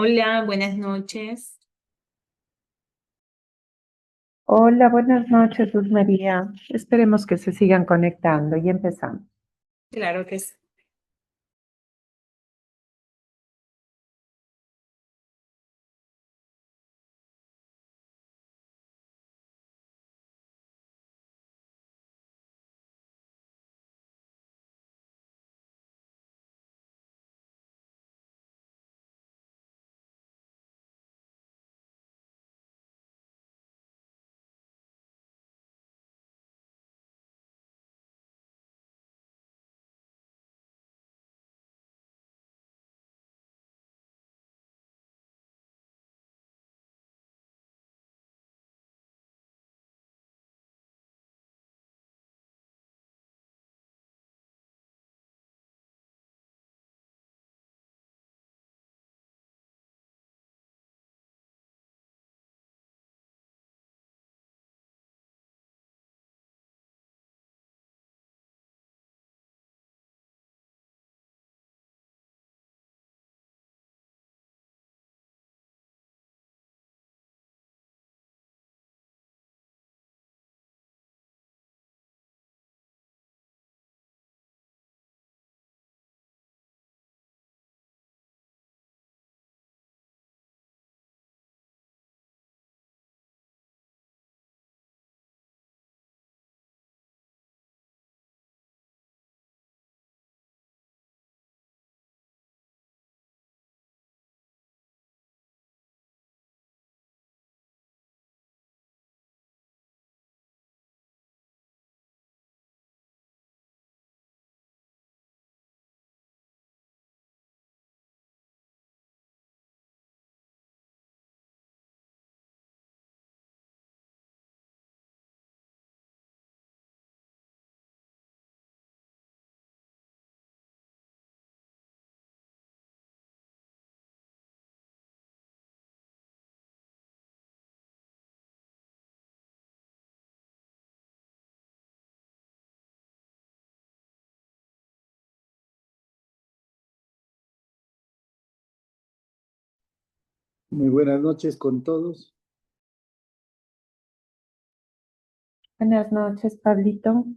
Hola, buenas noches. Hola, buenas noches, Luz María. Esperemos que se sigan conectando y empezamos. Claro que sí. Muy buenas noches con todos. Buenas noches, Pablito. Do-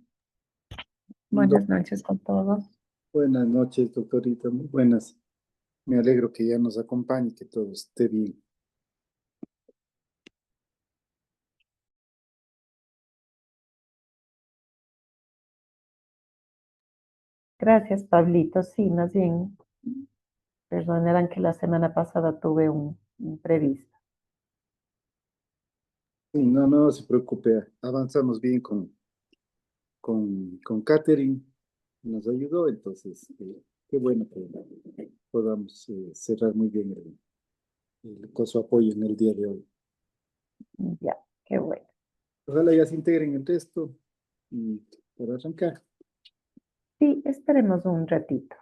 Buenas noches con todos. Buenas noches, doctorita. Muy buenas. Me alegro que ya nos acompañe, que todo esté bien. Gracias, Pablito. Sí, más bien, perdonarán que la semana pasada tuve un imprevisto. Sí, no se preocupe. Avanzamos bien con Catherine. Nos ayudó, entonces, qué bueno que podamos cerrar muy bien con su apoyo en el día de hoy. Ya, qué bueno. Ojalá ya se integren el resto y para arrancar. Sí, esperemos un ratito.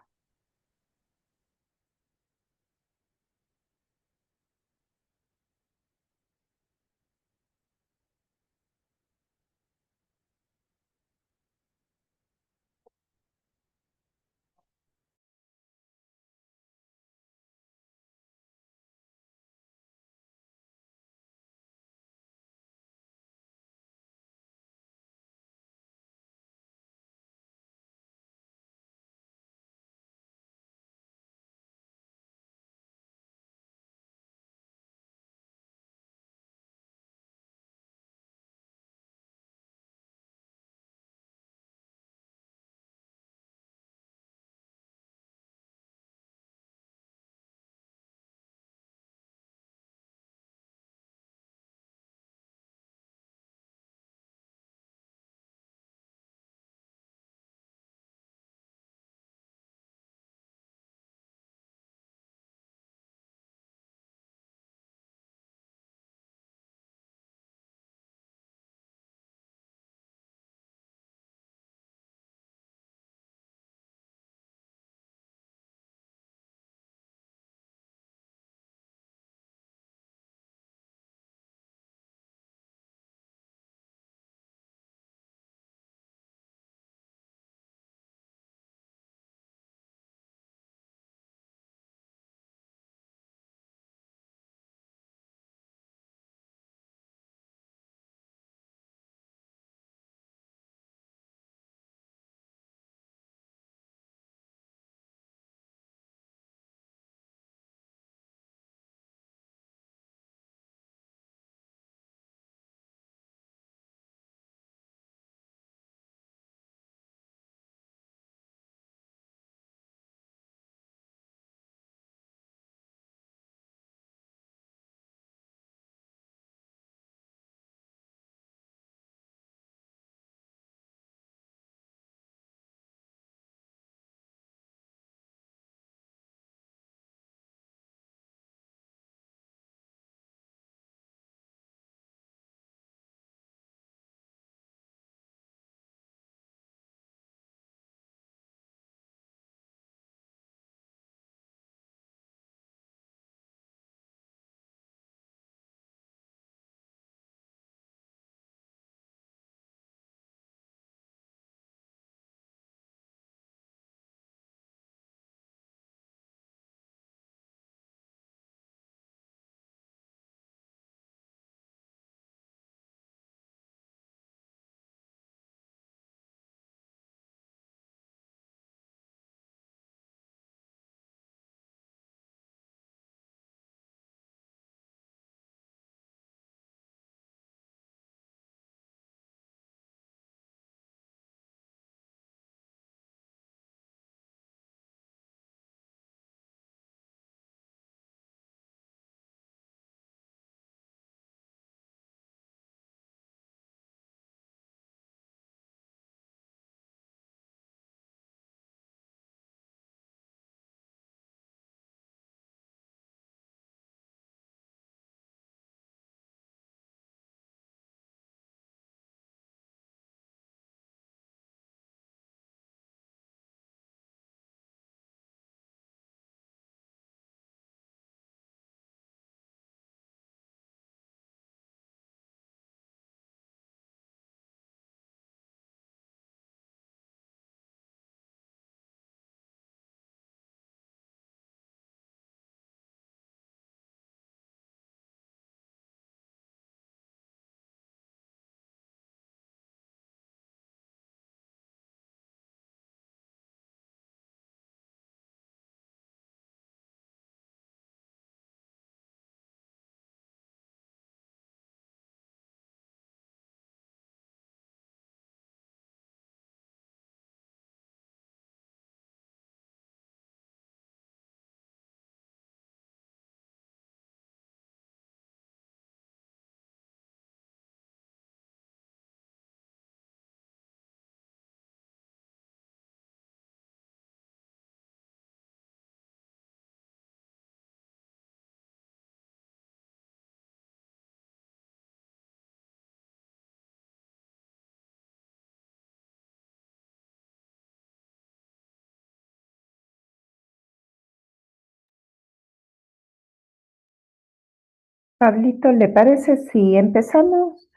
Pablito, ¿le parece si empezamos?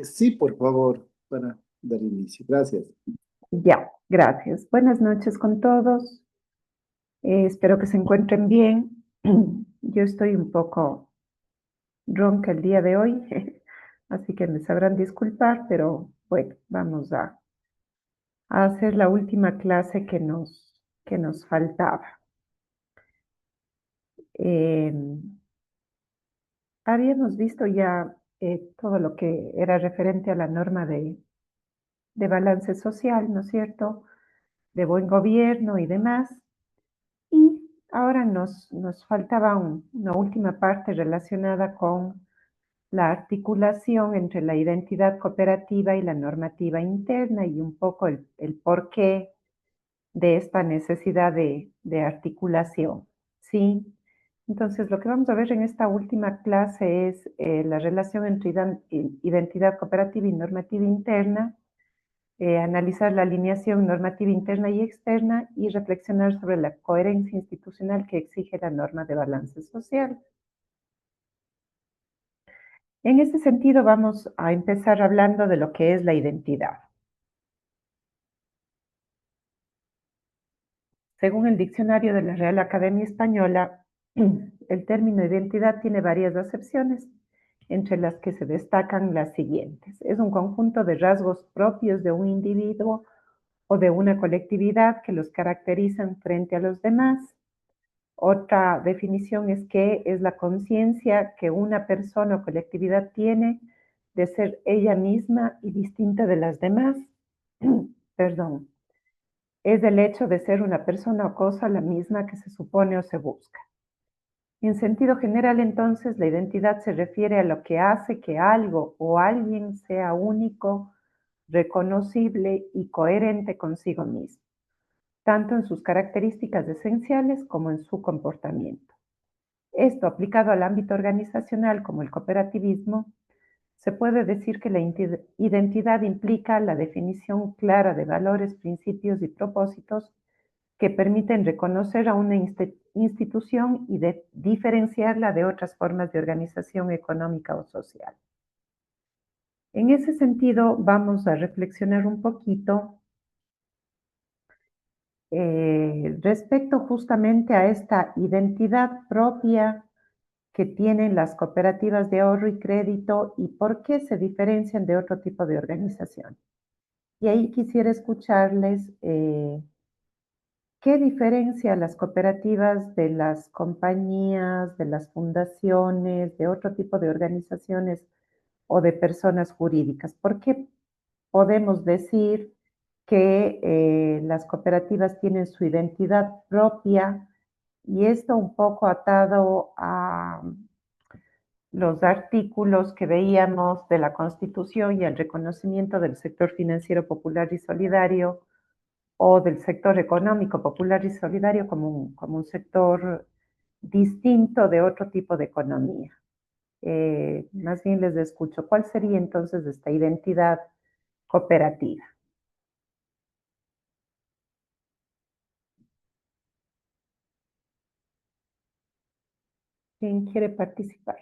Sí, por favor, para dar inicio. Gracias. Ya, gracias. Buenas noches con todos. Espero que se encuentren bien. Yo estoy un poco ronca el día de hoy, así que me sabrán disculpar, pero bueno, vamos a hacer la última clase que nos faltaba. Habíamos visto ya todo lo que era referente a la norma de balance social, ¿no es cierto? De buen gobierno y demás. Y ahora nos faltaba una última parte relacionada con la articulación entre la identidad cooperativa y la normativa interna y un poco el porqué de esta necesidad de articulación, ¿sí? Entonces, lo que vamos a ver en esta última clase es la relación entre identidad cooperativa y normativa interna, analizar la alineación normativa interna y externa y reflexionar sobre la coherencia institucional que exige la norma de balance social. En ese sentido, vamos a empezar hablando de lo que es la identidad. Según el diccionario de la Real Academia Española, el término identidad tiene varias acepciones, entre las que se destacan las siguientes. Es un conjunto de rasgos propios de un individuo o de una colectividad que los caracterizan frente a los demás. Otra definición es que es la conciencia que una persona o colectividad tiene de ser ella misma y distinta de las demás. Perdón. Es el hecho de ser una persona o cosa la misma que se supone o se busca. En sentido general, entonces, la identidad se refiere a lo que hace que algo o alguien sea único, reconocible y coherente consigo mismo, tanto en sus características esenciales como en su comportamiento. Esto, aplicado al ámbito organizacional como el cooperativismo, se puede decir que la identidad implica la definición clara de valores, principios y propósitos que permiten reconocer a una institución y diferenciarla de otras formas de organización económica o social. En ese sentido, vamos a reflexionar un poquito respecto justamente a esta identidad propia que tienen las cooperativas de ahorro y crédito y por qué se diferencian de otro tipo de organización. Y ahí quisiera escucharles qué diferencia las cooperativas de las compañías, de las fundaciones, de otro tipo de organizaciones o de personas jurídicas. ¿Por qué podemos decir que las cooperativas tienen su identidad propia y esto un poco atado a los artículos que veíamos de la Constitución y el reconocimiento del sector financiero popular y solidario o del sector económico popular y solidario como un sector distinto de otro tipo de economía? Más bien les escucho. ¿Cuál sería entonces esta identidad cooperativa? ¿Quién quiere participar?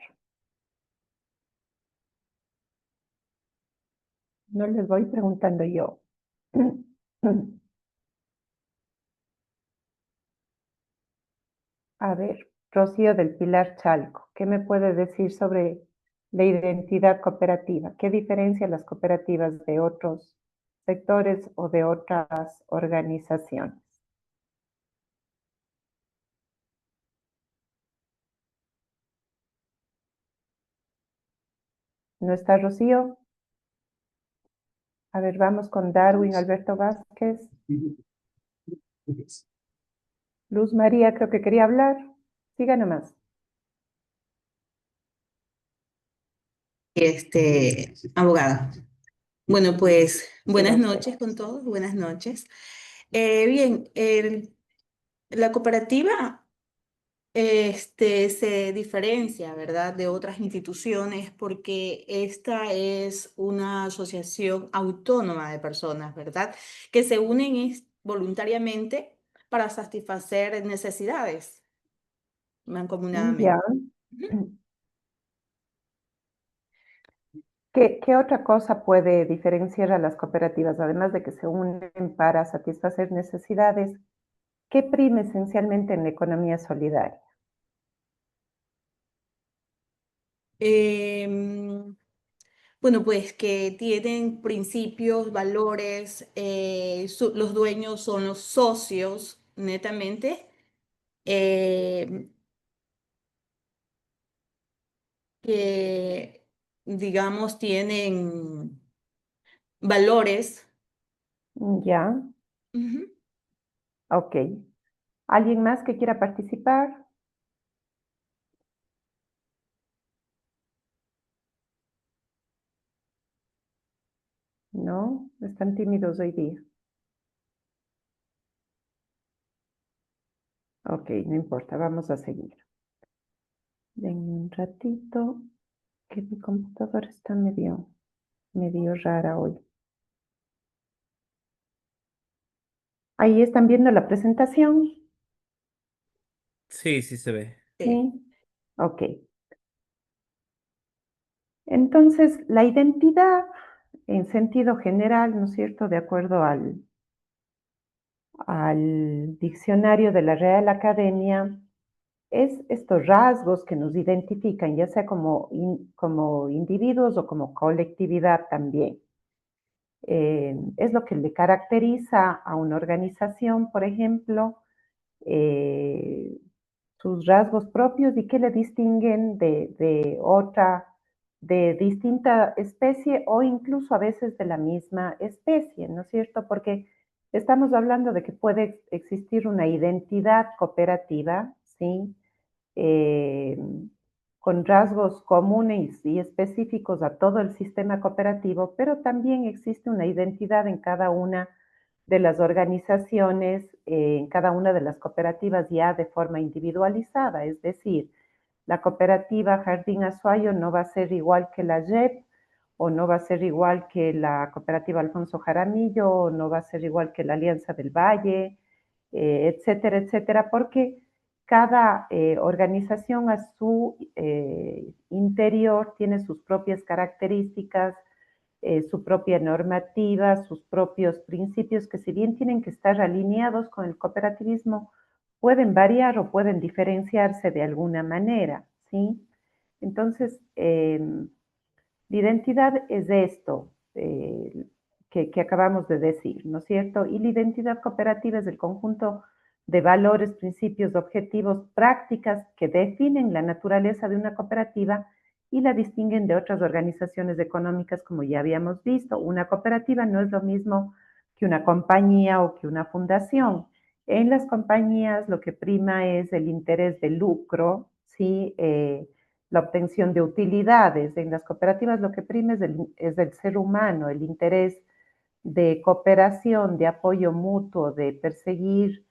No les voy preguntando yo. A ver, Rocío del Pilar Chalco, ¿qué me puede decir sobre la identidad cooperativa? ¿Qué diferencia las cooperativas de otros sectores o de otras organizaciones? ¿No está Rocío? A ver, vamos con Darwin Alberto Vázquez. Luz María, creo que quería hablar. Siga nomás. Abogada. Bueno, pues buenas noches con todos, buenas noches. Bien, la cooperativa se diferencia, ¿verdad?, de otras instituciones porque esta es una asociación autónoma de personas, ¿verdad?, que se unen voluntariamente para satisfacer necesidades. mancomunadamente. Ya. Ujú. ¿Qué otra cosa puede diferenciar a las cooperativas, además de que se unen para satisfacer necesidades? ¿Qué prima esencialmente en la economía solidaria? Em, bueno, pues que tienen principios, valores, los dueños son los socios, netamente, em, que, digamos, tienen valores. Ya, Ujú. ok. ¿Alguien más que quiera participar? No, están tímidos hoy día. Ok, no importa, vamos a seguir. Denme un ratito, que mi computadora está medio rara hoy. Ahí están viendo la presentación, Sí, sí se ve. Sí. ¿sí? Ok. Entonces, la identidad en sentido general, ¿no es cierto? De acuerdo al diccionario de la Real Academia, es estos rasgos que nos identifican, ya sea como individuos o como colectividad también. Es lo que le caracteriza a una organización, por ejemplo, eh, sus rasgos propios y que le distinguen de otra, de distinta especie o incluso a veces de la misma especie, ¿no es cierto? Porque estamos hablando de que puede existir una identidad cooperativa, ¿sí? eh, con rasgos comunes y específicos a todo el sistema cooperativo, pero también existe una identidad en cada una de las organizaciones, en cada una de las cooperativas ya de forma individualizada, es decir, la cooperativa Jardín Azuayo no va a ser igual que la JEP, o no va a ser igual que la cooperativa Alfonso Jaramillo, o no va a ser igual que la Alianza del Valle, etcétera, etcétera, porque cada organización a su interior tiene sus propias características, su propia normativa, sus propios principios, que si bien tienen que estar alineados con el cooperativismo, pueden variar o pueden diferenciarse de alguna manera, ¿sí? Entonces, la identidad es esto que acabamos de decir, ¿no es cierto? Y la identidad cooperativa es el conjunto de valores, principios, objetivos, prácticas que definen la naturaleza de una cooperativa y la distinguen de otras organizaciones económicas, como ya habíamos visto. Una cooperativa no es lo mismo que una compañía o que una fundación. En las compañías lo que prima es el interés de lucro, ¿sí? La obtención de utilidades. En las cooperativas lo que prima es el ser humano, el interés de cooperación, de apoyo mutuo, de perseguir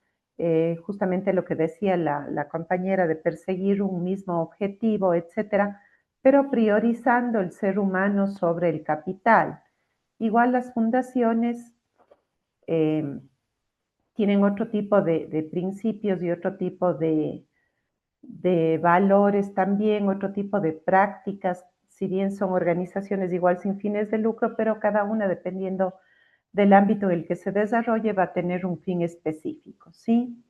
justamente lo que decía la compañera, de perseguir un mismo objetivo, etcétera, pero priorizando el ser humano sobre el capital. Igual las fundaciones eh, tienen otro tipo de principios y otro tipo de valores también, otro tipo de prácticas, si bien son organizaciones igual sin fines de lucro, pero cada una dependiendo del ámbito en el que se desarrolle va a tener un fin específico, ¿sí?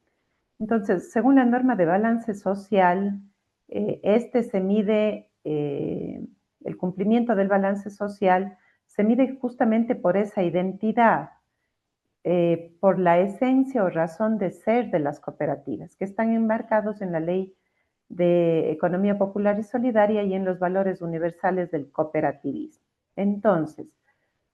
Entonces, según la norma de balance social, este se mide, el cumplimiento del balance social se mide justamente por esa identidad, por la esencia o razón de ser de las cooperativas, que están enmarcados en la Ley de Economía Popular y Solidaria y en los valores universales del cooperativismo. Entonces,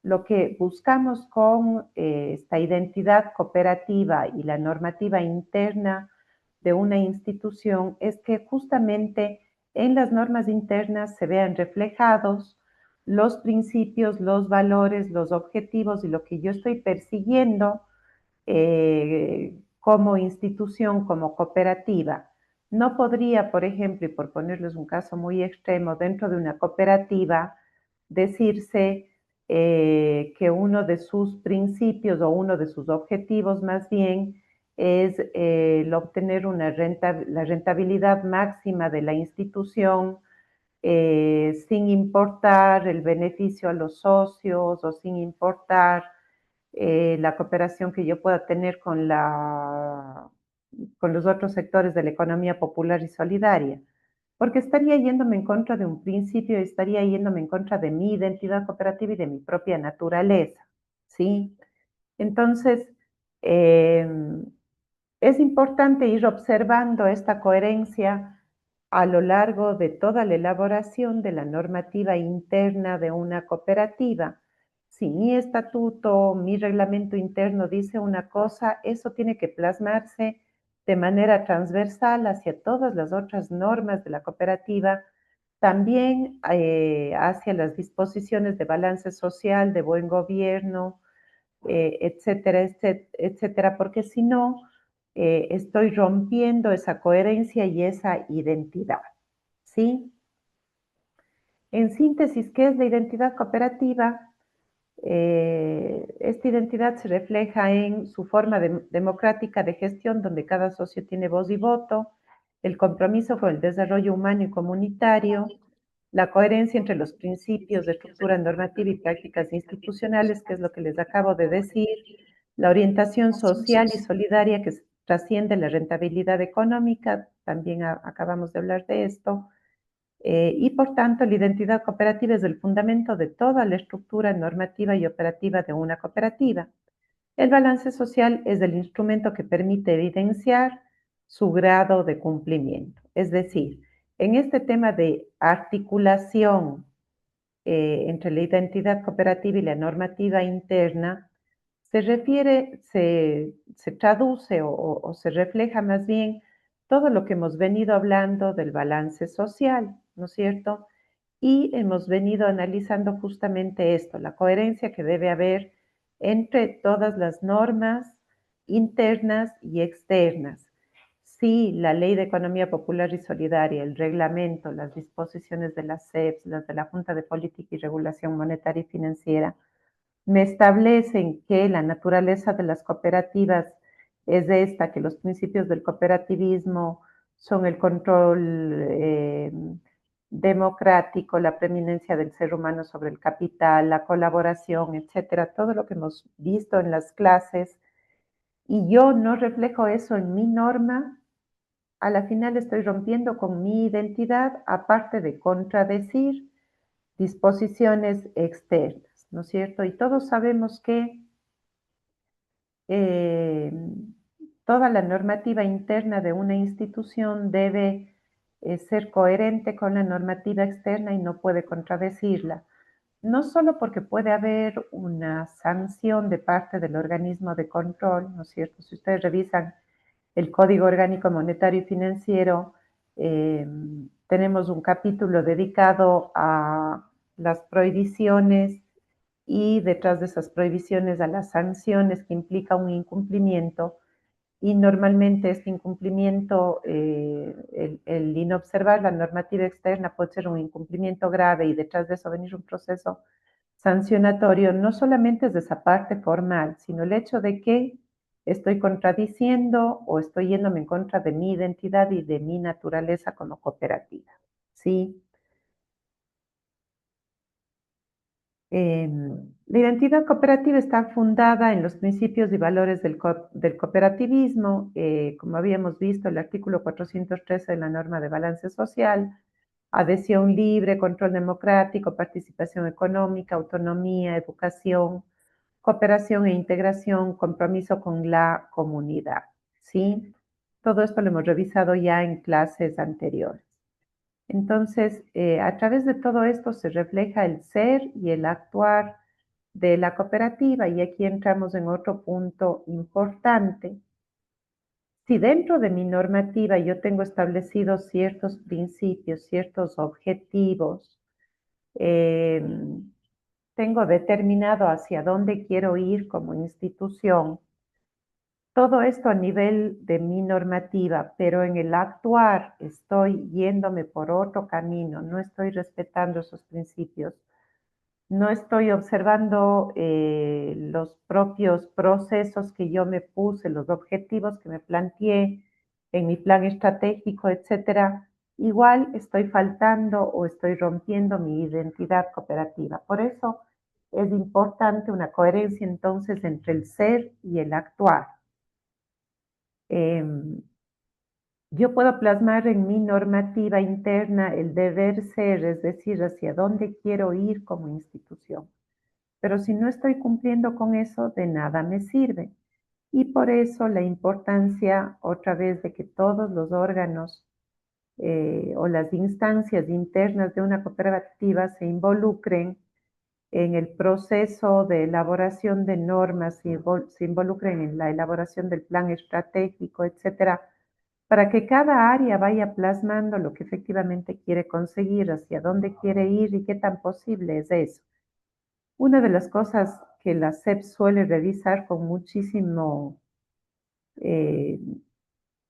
lo que buscamos con esta identidad cooperativa y la normativa interna de una institución es que justamente en las normas internas se vean reflejados los principios, los valores, los objetivos y lo que yo estoy persiguiendo como institución, como cooperativa. No podría, por ejemplo, y por ponerles un caso muy extremo, dentro de una cooperativa decirse que uno de sus principios o uno de sus objetivos más bien es el obtener la rentabilidad máxima de la institución sin importar el beneficio a los socios o sin importar la cooperación que yo pueda tener con los otros sectores de la economía popular y solidaria, porque estaría yéndome en contra de un principio, estaría yéndome en contra de mi identidad cooperativa y de mi propia naturaleza, ¿sí? Entonces, eh, es importante ir observando esta coherencia a lo largo de toda la elaboración de la normativa interna de una cooperativa. Si mi estatuto, mi reglamento interno dice una cosa, eso tiene que plasmarse de manera transversal hacia todas las otras normas de la cooperativa, también hacia las disposiciones de balance social, de buen gobierno, etcétera, etcétera, porque si no, estoy rompiendo esa coherencia y esa identidad, ¿sí? En síntesis, ¿qué es la identidad cooperativa? Esta identidad se refleja en su forma democrática de gestión, donde cada socio tiene voz y voto, el compromiso con el desarrollo humano y comunitario, la coherencia entre los principios de estructura normativa y prácticas institucionales, que es lo que les acabo de decir, la orientación social y solidaria que trasciende la rentabilidad económica, también acabamos de hablar de esto, y por tanto la identidad cooperativa es el fundamento de toda la estructura normativa y operativa de una cooperativa. El balance social es el instrumento que permite evidenciar su grado de cumplimiento. Es decir, en este tema de articulación entre la identidad cooperativa y la normativa interna, se traduce o se refleja más bien todo lo que hemos venido hablando del balance social, ¿no es cierto? Y hemos venido analizando justamente esto, la coherencia que debe haber entre todas las normas internas y externas. Si la Ley de Economía Popular y Solidaria, el reglamento, las disposiciones de la SEPS, las de la Junta de Política y Regulación Monetaria y Financiera, me establecen que la naturaleza de las cooperativas es esta, que los principios del cooperativismo son el control democrático, la preeminencia del ser humano sobre el capital, la colaboración, etcétera, todo lo que hemos visto en las clases, y yo no reflejo eso en mi norma, a la final estoy rompiendo con mi identidad, aparte de contradecir disposiciones externas, ¿no es cierto? Y todos sabemos que eh, toda la normativa interna de una institución debe ser coherente con la normativa externa y no puede contradecirla. No solo porque puede haber una sanción de parte del organismo de control, ¿no es cierto? Si ustedes revisan el Código Orgánico Monetario y Financiero, eh, tenemos un capítulo dedicado a las prohibiciones y detrás de esas prohibiciones a las sanciones que implica un incumplimiento, y normalmente este incumplimiento, el inobservar la normativa externa puede ser un incumplimiento grave y detrás de eso venir un proceso sancionatorio, no solamente es de esa parte formal, sino el hecho de que estoy contradiciendo o estoy yéndome en contra de mi identidad y de mi naturaleza como cooperativa, ¿sí? La identidad cooperativa está fundada en los principios y valores del cooperativismo, como habíamos visto, el artículo 413 de la norma de balance social, adhesión libre, control democrático, participación económica, autonomía, educación, cooperación e integración, compromiso con la comunidad, ¿sí? Todo esto lo hemos revisado ya en clases anteriores. Entonces, a través de todo esto se refleja el ser y el actuar de la cooperativa, y aquí entramos en otro punto importante. Si dentro de mi normativa yo tengo establecidos ciertos principios, ciertos objetivos, eh, tengo determinado hacia dónde quiero ir como institución, todo esto a nivel de mi normativa, pero en el actuar estoy yéndome por otro camino, no estoy respetando esos principios. no estoy observando los propios procesos que yo me puse, los objetivos que me planteé en mi plan estratégico, etcétera, igual estoy faltando o estoy rompiendo mi identidad cooperativa. Por eso es importante una coherencia entonces entre el ser y el actuar. Em, yo puedo plasmar en mi normativa interna el deber ser, es decir, hacia dónde quiero ir como institución. Pero si no estoy cumpliendo con eso, de nada me sirve. Y por eso la importancia, otra vez, de que todos los órganos o las instancias internas de una cooperativa se involucren en el proceso de elaboración de normas, se involucren en la elaboración del plan estratégico, etcétera, para que cada área vaya plasmando lo que efectivamente quiere conseguir, hacia dónde quiere ir y qué tan posible es eso. Una de las cosas que la SEP suele revisar eh,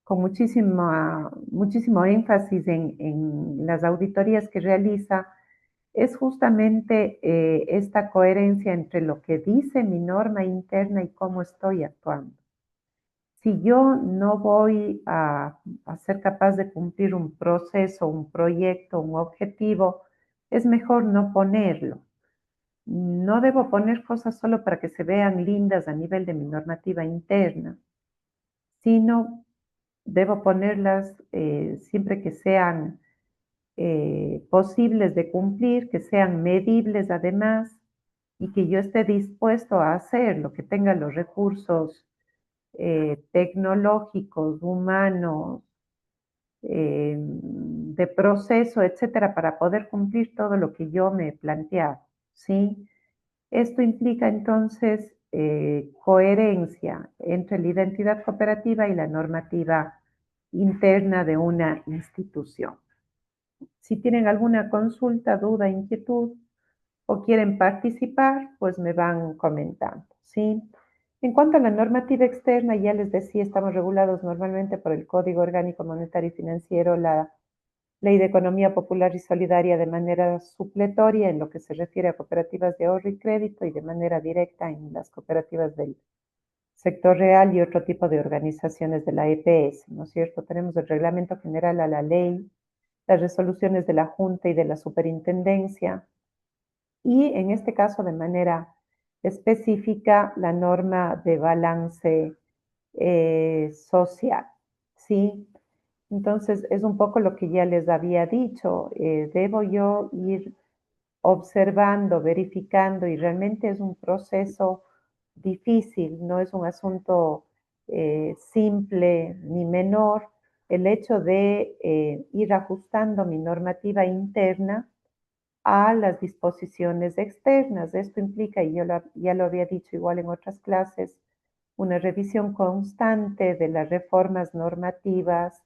con muchísimo énfasis en las auditorías que realiza es justamente esta coherencia entre lo que dice mi norma interna y cómo estoy actuando. Si yo no voy a ser capaz de cumplir un proceso, un proyecto, un objetivo, es mejor no ponerlo. No debo poner cosas solo para que se vean lindas a nivel de mi normativa interna, sino debo ponerlas siempre que sean posibles de cumplir, que sean medibles además y que yo esté dispuesto a hacerlo, que tenga los recursos tecnológicos, humanos, de proceso, etcétera, para poder cumplir todo lo que yo me he planteado, ¿sí? Esto implica entonces coherencia entre la identidad cooperativa y la normativa interna de una institución. Si tienen alguna consulta, duda, inquietud o quieren participar, pues me van comentando, ¿sí? En cuanto a la normativa externa, ya les decía, estamos regulados normalmente por el Código Orgánico Monetario y Financiero, la Ley de Economía Popular y Solidaria de manera supletoria en lo que se refiere a cooperativas de ahorro y crédito y de manera directa en las cooperativas del sector real y otro tipo de organizaciones de la EPS, ¿no es cierto? Tenemos el reglamento general a la ley, las resoluciones de la Junta y de la Superintendencia y en este caso de manera específica la norma de balance social, ¿sí? Entonces, es un poco lo que ya les había dicho. Debo yo ir observando, verificando, y realmente es un proceso difícil, no es un asunto simple ni menor el hecho de ir ajustando mi normativa interna a las disposiciones externas. Esto implica, y yo ya lo había dicho igual en otras clases, una revisión constante de las reformas normativas,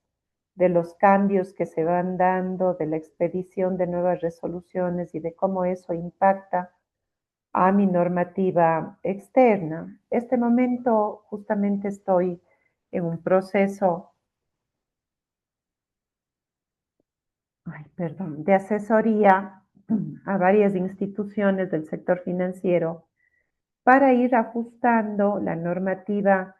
de los cambios que se van dando, de la expedición de nuevas resoluciones y de cómo eso impacta a mi normativa externa. Este momento justamente estoy en un proceso, de asesoría a varias instituciones del sector financiero para ir ajustando la normativa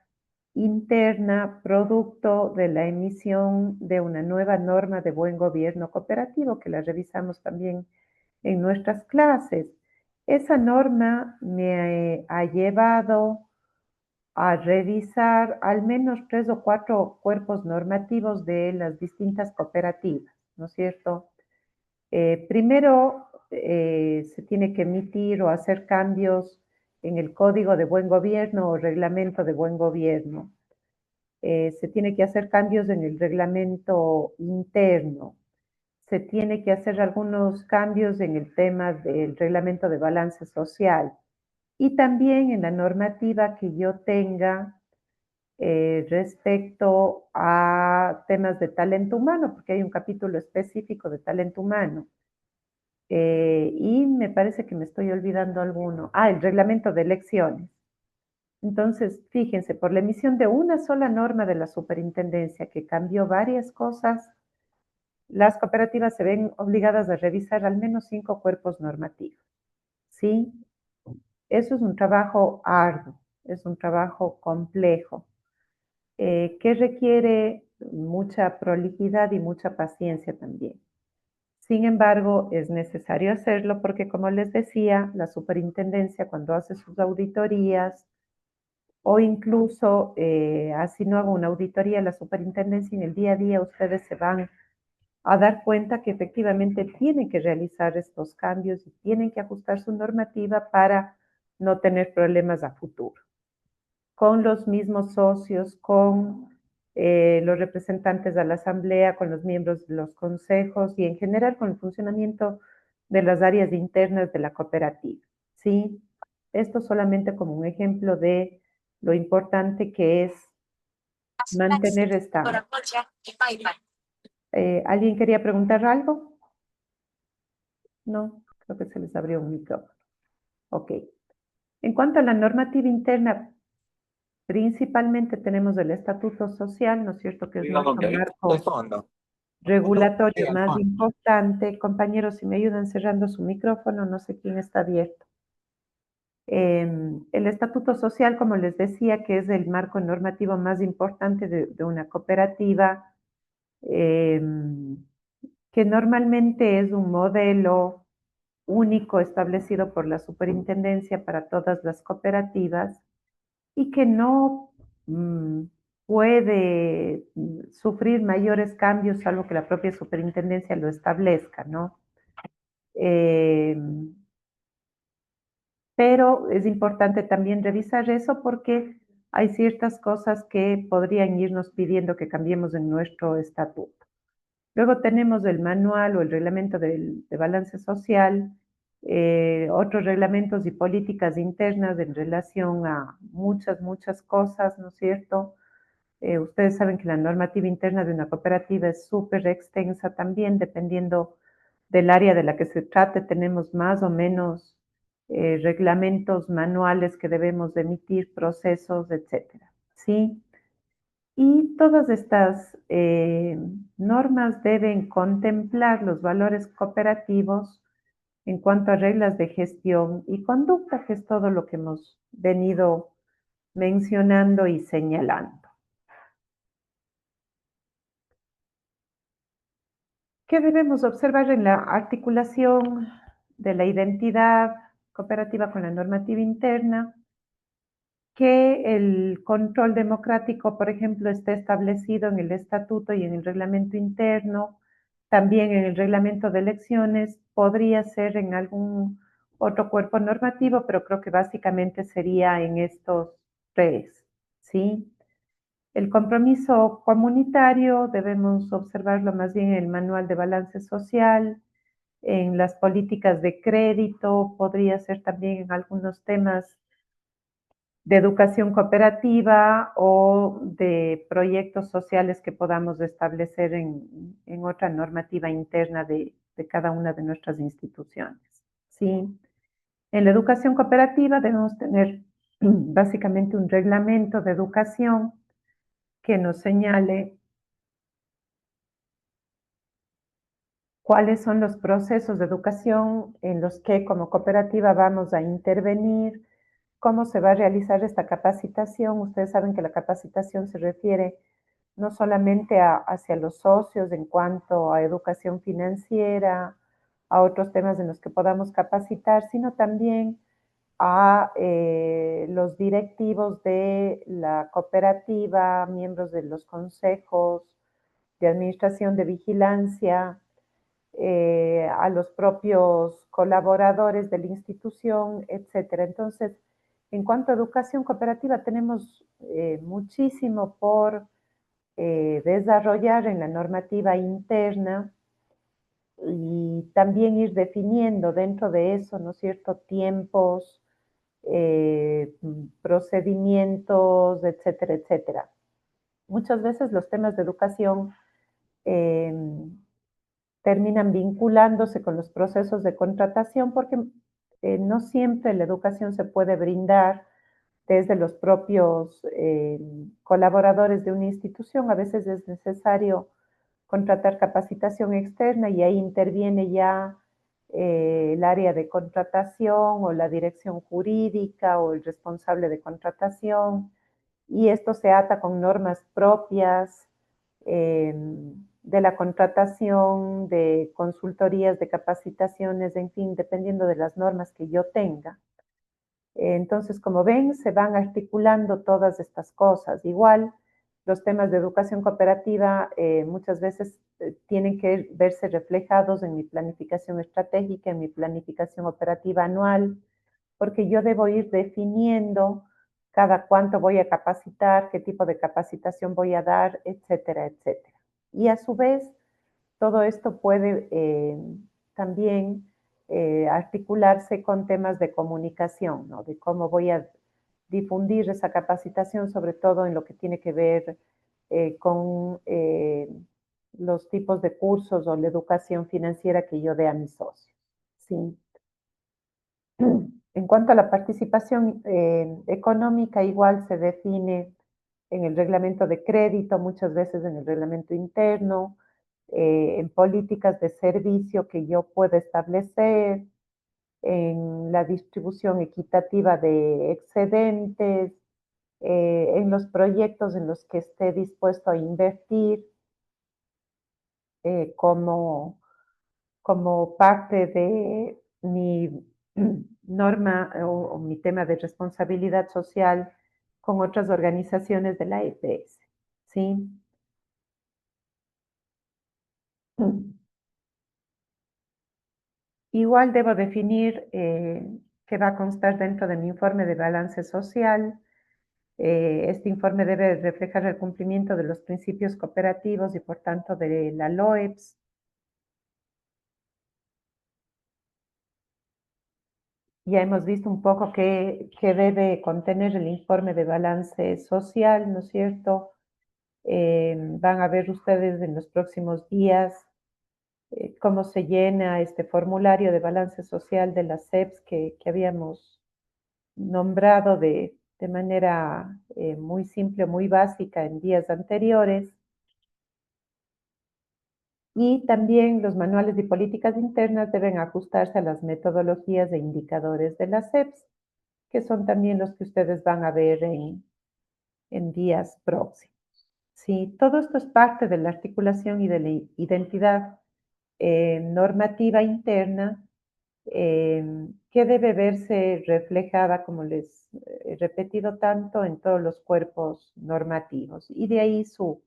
interna producto de la emisión de una nueva norma de buen gobierno cooperativo que la revisamos también en nuestras clases. Esa norma me ha llevado a revisar al menos 3 o 4 cuerpos normativos de las distintas cooperativas, ¿no es cierto? Primero, se tiene que emitir o hacer cambios en el Código de Buen Gobierno o Reglamento de Buen Gobierno. Se tiene que hacer cambios en el reglamento interno. Se tiene que hacer algunos cambios en el tema del reglamento de balance social y también en la normativa que yo tenga respecto a temas de talento humano, porque hay un capítulo específico de talento humano. Y me parece que me estoy olvidando alguno. El reglamento de elecciones. Entonces, fíjense, por la emisión de una sola norma de la superintendencia que cambió varias cosas, las cooperativas se ven obligadas a revisar al menos 5 cuerpos normativos. ¿sí? Eso es un trabajo arduo, es un trabajo complejo, que requiere mucha prolijidad y mucha paciencia también. Sin embargo, es necesario hacerlo porque, como les decía, la superintendencia cuando hace sus auditorías o incluso, así no hago una auditoría, la superintendencia en el día a día, ustedes se van a dar cuenta que efectivamente tienen que realizar estos cambios y tienen que ajustar su normativa para no tener problemas a futuro. Con los mismos socios, con los representantes de la asamblea, con los miembros de los consejos y en general con el funcionamiento de las áreas internas de la cooperativa. ¿Sí? Esto solamente como un ejemplo de lo importante que es mantener esta. ¿Alguien quería preguntar algo? No, creo que se les abrió un micrófono. Ok. En cuanto a la normativa interna, principalmente tenemos el estatuto social, ¿no es cierto? Que es nuestro marco regulatorio más importante. Compañeros, si me ayudan cerrando su micrófono, no sé quién está abierto. El estatuto social, como les decía, que es el marco normativo más importante de una cooperativa, que normalmente es un modelo único establecido por la superintendencia para todas las cooperativas y que no mm, puede sufrir mayores cambios salvo que la propia superintendencia lo establezca, ¿no? Eh, pero es importante también revisar eso porque hay ciertas cosas que podrían irnos pidiendo que cambiemos en nuestro estatuto. Luego tenemos el manual o el reglamento de balance social, otros reglamentos y políticas internas en relación a muchas cosas, ¿no es cierto? Ustedes saben que la normativa interna de una cooperativa es súper extensa también, dependiendo del área de la que se trate, tenemos más o menos reglamentos, manuales que debemos de emitir, procesos, etcétera. ¿Sí? Y todas estas normas deben contemplar los valores cooperativos en cuanto a reglas de gestión y conducta, que es todo lo que hemos venido mencionando y señalando. ¿Qué debemos observar en la articulación de la identidad cooperativa con la normativa interna? Que el control democrático, por ejemplo, esté establecido en el estatuto y en el reglamento interno, también en el reglamento de elecciones, podría ser en algún otro cuerpo normativo, pero creo que básicamente sería en estos tres, ¿sí? El compromiso comunitario debemos observarlo más bien en el manual de balance social, en las políticas de crédito, podría ser también en algunos temas de educación cooperativa o de proyectos sociales que podamos establecer en otra normativa interna de cada una de nuestras instituciones. ¿Sí? En la educación cooperativa debemos tener básicamente un reglamento de educación que nos señale cuáles son los procesos de educación en los que como cooperativa vamos a intervenir, cómo se va a realizar esta capacitación. Ustedes saben que la capacitación se refiere no solamente hacia los socios en cuanto a educación financiera, a otros temas en los que podamos capacitar, sino también a los directivos de la cooperativa, miembros de los consejos de administración de vigilancia, a los propios colaboradores de la institución, etcétera. Entonces, en cuanto a educación cooperativa, tenemos muchísimo por desarrollar en la normativa interna y también ir definiendo dentro de eso, ¿no es cierto?, tiempos, procedimientos, etcétera, etcétera. Muchas veces los temas de educación eh, terminan vinculándose con los procesos de contratación porque no siempre la educación se puede brindar desde los propios colaboradores de una institución. A veces es necesario contratar capacitación externa y ahí interviene ya el área de contratación o la dirección jurídica o el responsable de contratación, y esto se ata con normas propias de la contratación, de consultorías, de capacitaciones, en fin, dependiendo de las normas que yo tenga. Entonces, como ven, se van articulando todas estas cosas. Igual, los temas de educación cooperativa muchas veces tienen que verse reflejados en mi planificación estratégica, en mi planificación operativa anual, porque yo debo ir definiendo cada cuánto voy a capacitar, qué tipo de capacitación voy a dar, etcétera, etcétera. Y a su vez, todo esto puede también articularse con temas de comunicación, ¿no? De cómo voy a difundir esa capacitación, sobre todo en lo que tiene que ver con los tipos de cursos o la educación financiera que yo dé a mis socios. ¿Sí? En cuanto a la participación económica, igual se define en el reglamento de crédito, muchas veces en el reglamento interno, en políticas de servicio que yo pueda establecer, en la distribución equitativa de excedentes, en los proyectos en los que esté dispuesto a invertir como parte de mi norma o mi tema de responsabilidad social con otras organizaciones de la EPS. ¿Sí? Igual debo definir qué va a constar dentro de mi informe de balance social. Este informe debe reflejar el cumplimiento de los principios cooperativos y por tanto de la LOEPS. Ya hemos visto un poco qué debe contener el informe de balance social, ¿no es cierto? Van a ver ustedes en los próximos días cómo se llena este formulario de balance social de las CEPS que habíamos nombrado de manera muy simple, muy básica en días anteriores. Y también los manuales y políticas internas deben ajustarse a las metodologías e indicadores de las CEPS, que son también los que ustedes van a ver en días próximos. Sí, todo esto es parte de la articulación y de la identidad normativa interna que debe verse reflejada, como les he repetido tanto, en todos los cuerpos normativos y de ahí su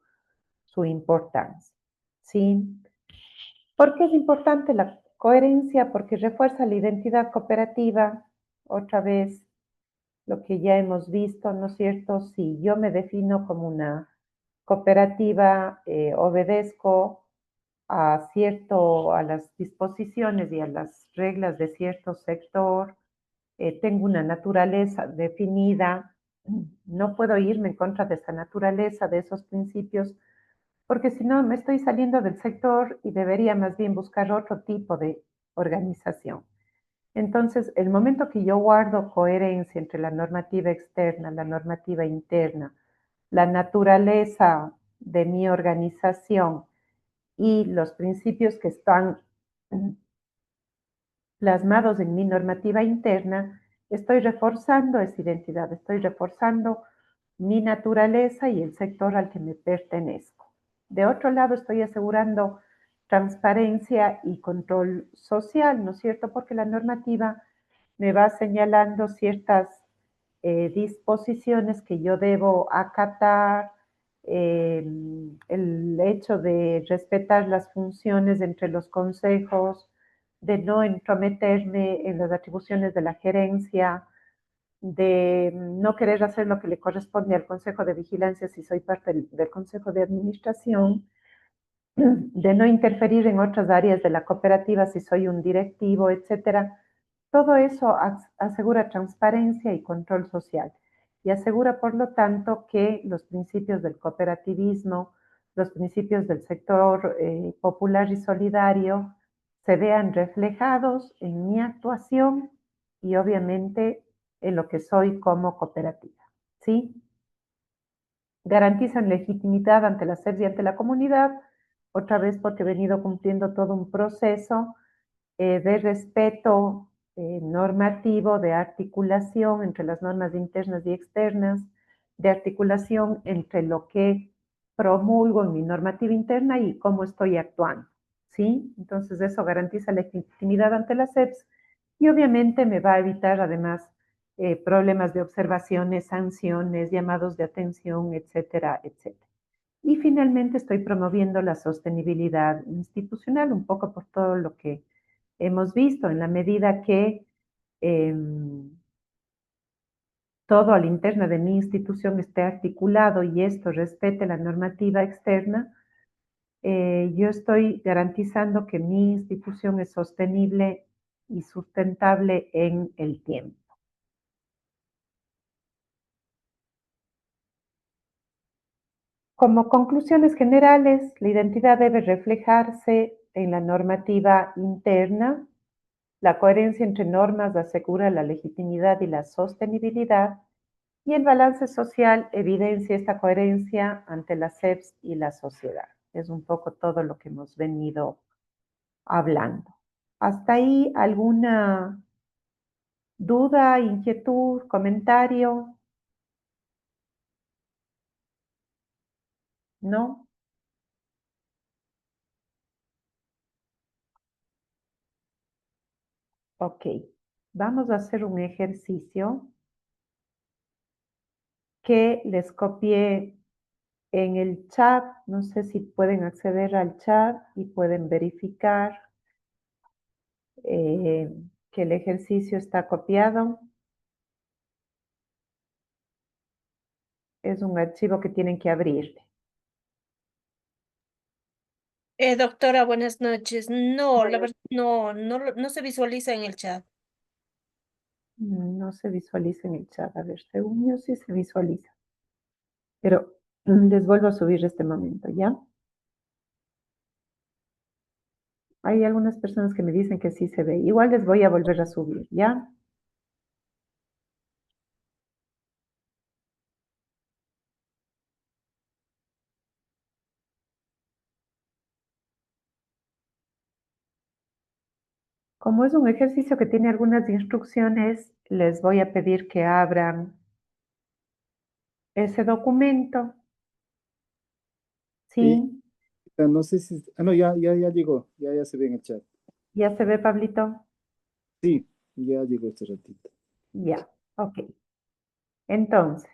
importancia. ¿Sí? ¿Por qué es importante la coherencia? Porque refuerza la identidad cooperativa, otra vez lo que ya hemos visto, ¿no es cierto? Si yo me defino como una cooperativa, obedezco a las disposiciones y a las reglas de cierto sector, tengo una naturaleza definida, no puedo irme en contra de esa naturaleza, de esos principios, porque si no me estoy saliendo del sector y debería más bien buscar otro tipo de organización. Entonces, el momento que yo guardo coherencia entre la normativa externa, la normativa interna, la naturaleza de mi organización y los principios que están plasmados en mi normativa interna, estoy reforzando esa identidad, estoy reforzando mi naturaleza y el sector al que me pertenezco. De otro lado, estoy asegurando transparencia y control social, ¿no es cierto? Porque la normativa me va señalando ciertas disposiciones que yo debo acatar, el hecho de respetar las funciones entre los consejos, de no entrometerme en las atribuciones de la gerencia, de no querer hacer lo que le corresponde al Consejo de Vigilancia si soy parte del Consejo de Administración, de no interferir en otras áreas de la cooperativa si soy un directivo, etcétera. Todo eso asegura transparencia y control social y asegura, por lo tanto, que los principios del cooperativismo, los principios del sector popular y solidario se vean reflejados en mi actuación y obviamente en lo que soy como cooperativa. ¿Sí? Garantizan legitimidad ante la SEP y ante la comunidad, otra vez porque he venido cumpliendo todo un proceso de respeto normativo, de articulación entre las normas internas y externas, de articulación entre lo que promulgo en mi normativa interna y cómo estoy actuando, ¿sí? Entonces eso garantiza la legitimidad ante las SEPs y obviamente me va a evitar además problemas de observaciones, sanciones, llamados de atención, etcétera, etcétera. Y finalmente estoy promoviendo la sostenibilidad institucional, un poco por todo lo que hemos visto, en la medida que eh, todo al interno de mi institución esté articulado y esto respete la normativa externa, yo estoy garantizando que mi institución es sostenible y sustentable en el tiempo. Como conclusiones generales, la identidad debe reflejarse en la normativa interna. La coherencia entre normas asegura la legitimidad y la sostenibilidad, y el balance social evidencia esta coherencia ante las SEPs y la sociedad. Es un poco todo lo que hemos venido hablando. ¿Hasta ahí alguna duda, inquietud, comentario? ¿No? Ok. Vamos a hacer un ejercicio que les copié en el chat. No sé si pueden acceder al chat y pueden verificar que el ejercicio está copiado. Es un archivo que tienen que abrir. Doctora, buenas noches. No, la Bueno, verdad, no se visualiza en el chat. no se visualiza en el chat. A ver, según yo sí se visualiza. Pero les vuelvo a subir este momento, ¿ya? Hay algunas personas que me dicen que sí se ve. Igual les voy a volver a subir, ¿ya? Como es un ejercicio que tiene algunas instrucciones, les voy a pedir que abran ese documento, Sí, ¿sí? no sé si, no, ya llegó, ya se ve en el chat. ¿Ya se ve, Pablito? Sí, ya llegó este ratito. Ya, ok. Entonces,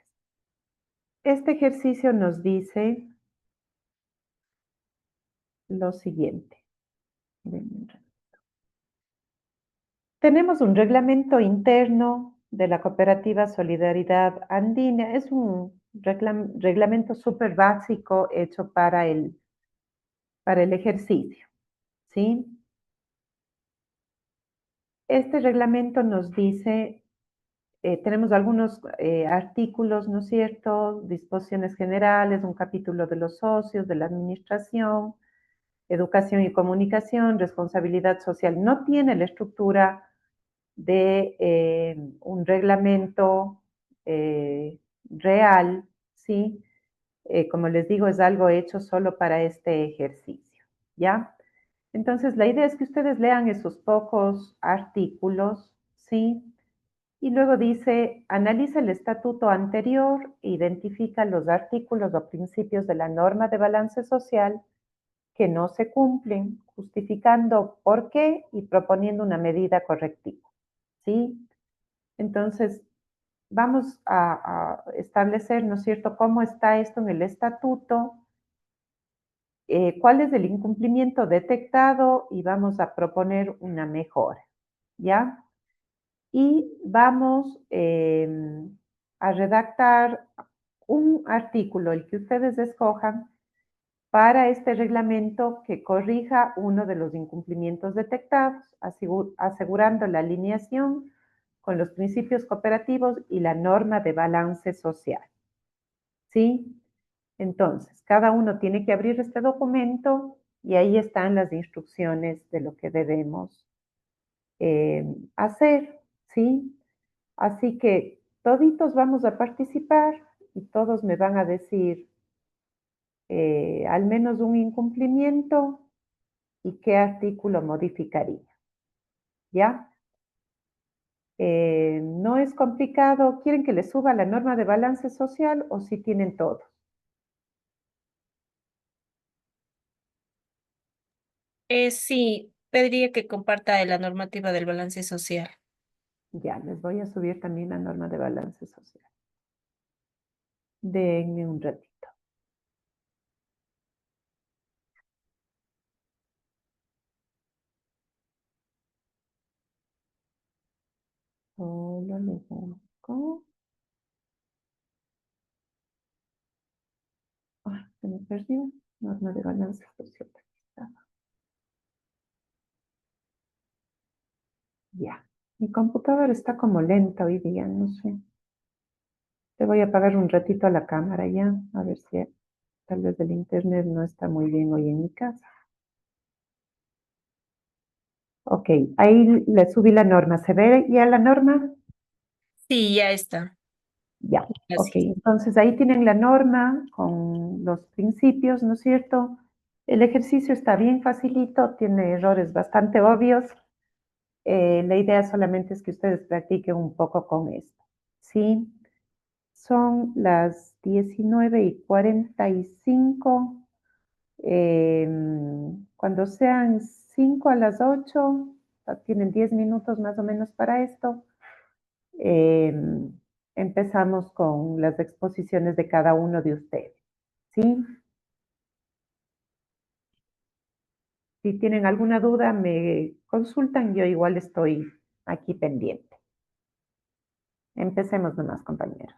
este ejercicio nos dice lo siguiente. Tenemos un reglamento interno de la cooperativa Solidaridad Andina. Es un reglamento súper básico hecho para el ejercicio, ¿sí? Este reglamento nos dice, tenemos algunos artículos, ¿no es cierto? Disposiciones generales, un capítulo de los socios, de la administración, educación y comunicación, responsabilidad social. No tiene la estructura de un reglamento real, ¿sí? Como les digo, es algo hecho solo para este ejercicio, ¿ya? Entonces, la idea es que ustedes lean esos pocos artículos, ¿sí? Y luego dice, analiza el estatuto anterior, identifica los artículos o principios de la norma de balance social que no se cumplen, justificando por qué y proponiendo una medida correctiva, ¿sí? Entonces, vamos a establecer, ¿no es cierto?, cómo está esto en el estatuto, cuál es el incumplimiento detectado y vamos a proponer una mejora, ¿ya? Y vamos a redactar un artículo, el que ustedes escojan, para este reglamento que corrija uno de los incumplimientos detectados, asegurando la alineación con los principios cooperativos y la norma de balance social. ¿Sí? Entonces, cada uno tiene que abrir este documento y ahí están las instrucciones de lo que debemos hacer. ¿Sí? Así que toditos vamos a participar y todos me van a decir al menos un incumplimiento y qué artículo modificaría. ¿ya? No es complicado. ¿Quieren que les suba la norma de balance social o si tienen todo? Sí, pediría que comparta la normativa del balance social. Ya, les voy a subir también la norma de balance social. Denme un ratito. Solo lo busco. Se me perdió. Norma de balance social. Aquí estaba. Ya. Mi computadora está como lenta hoy día, no sé. Te voy a apagar un ratito a la cámara ya, a ver si tal vez el internet no está muy bien hoy en mi casa. Ok, ahí le subí la norma. ¿Se ve ya la norma? Sí, ya está. Ya, ok. Así. Entonces ahí tienen la norma con los principios, ¿no es cierto? El ejercicio está bien facilito, tiene errores bastante obvios. La idea solamente es que ustedes practiquen un poco con esto, ¿sí? Son las 19:45. Cuando sean 5 a las 8, tienen 10 minutos más o menos para esto. Empezamos con las exposiciones de cada uno de ustedes, ¿sí? Si tienen alguna duda, me consultan, yo igual estoy aquí pendiente. Empecemos nomás, compañeros.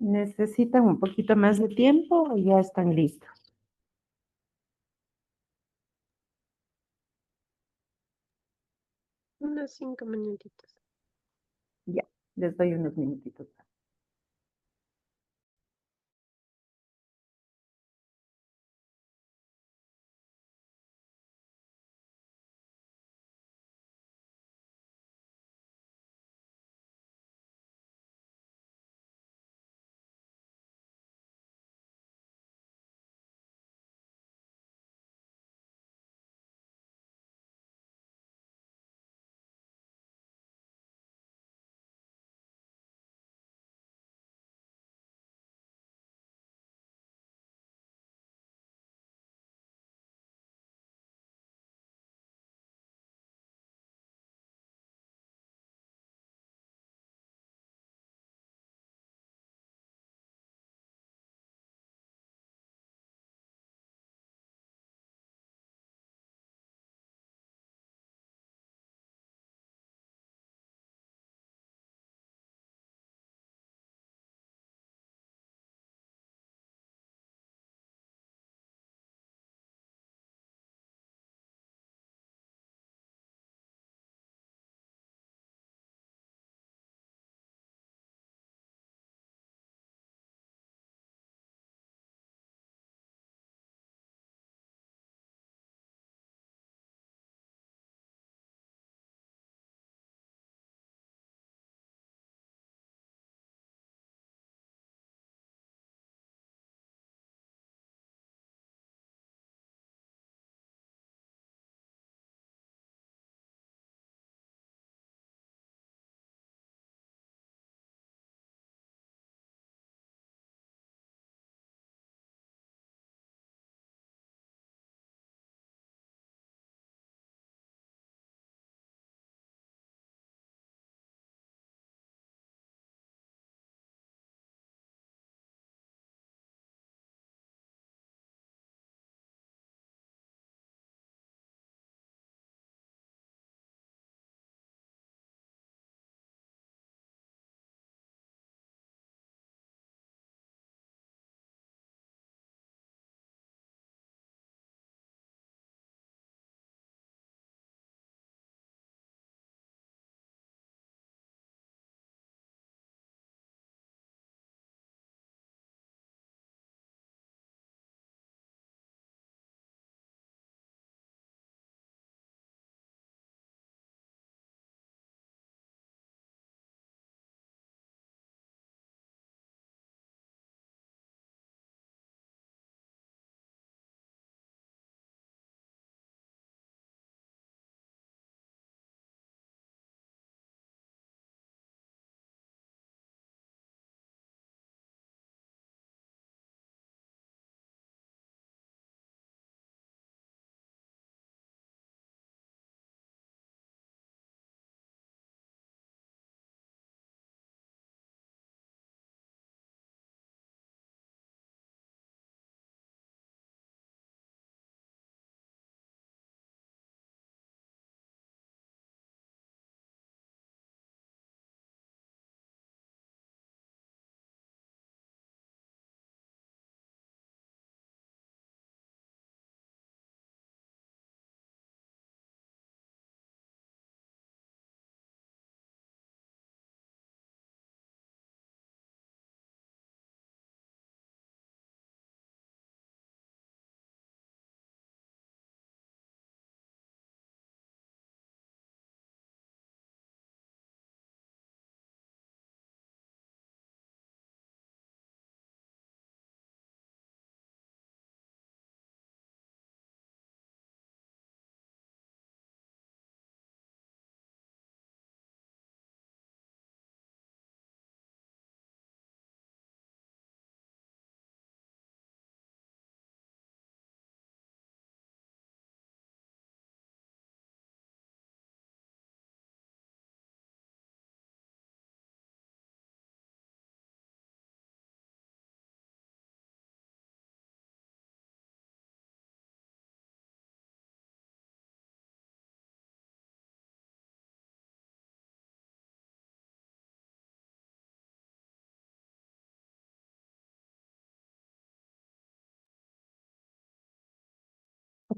¿Necesitan un poquito más de tiempo o ya están listos? Unos 5 minutitos. Ya, les doy unos minutitos.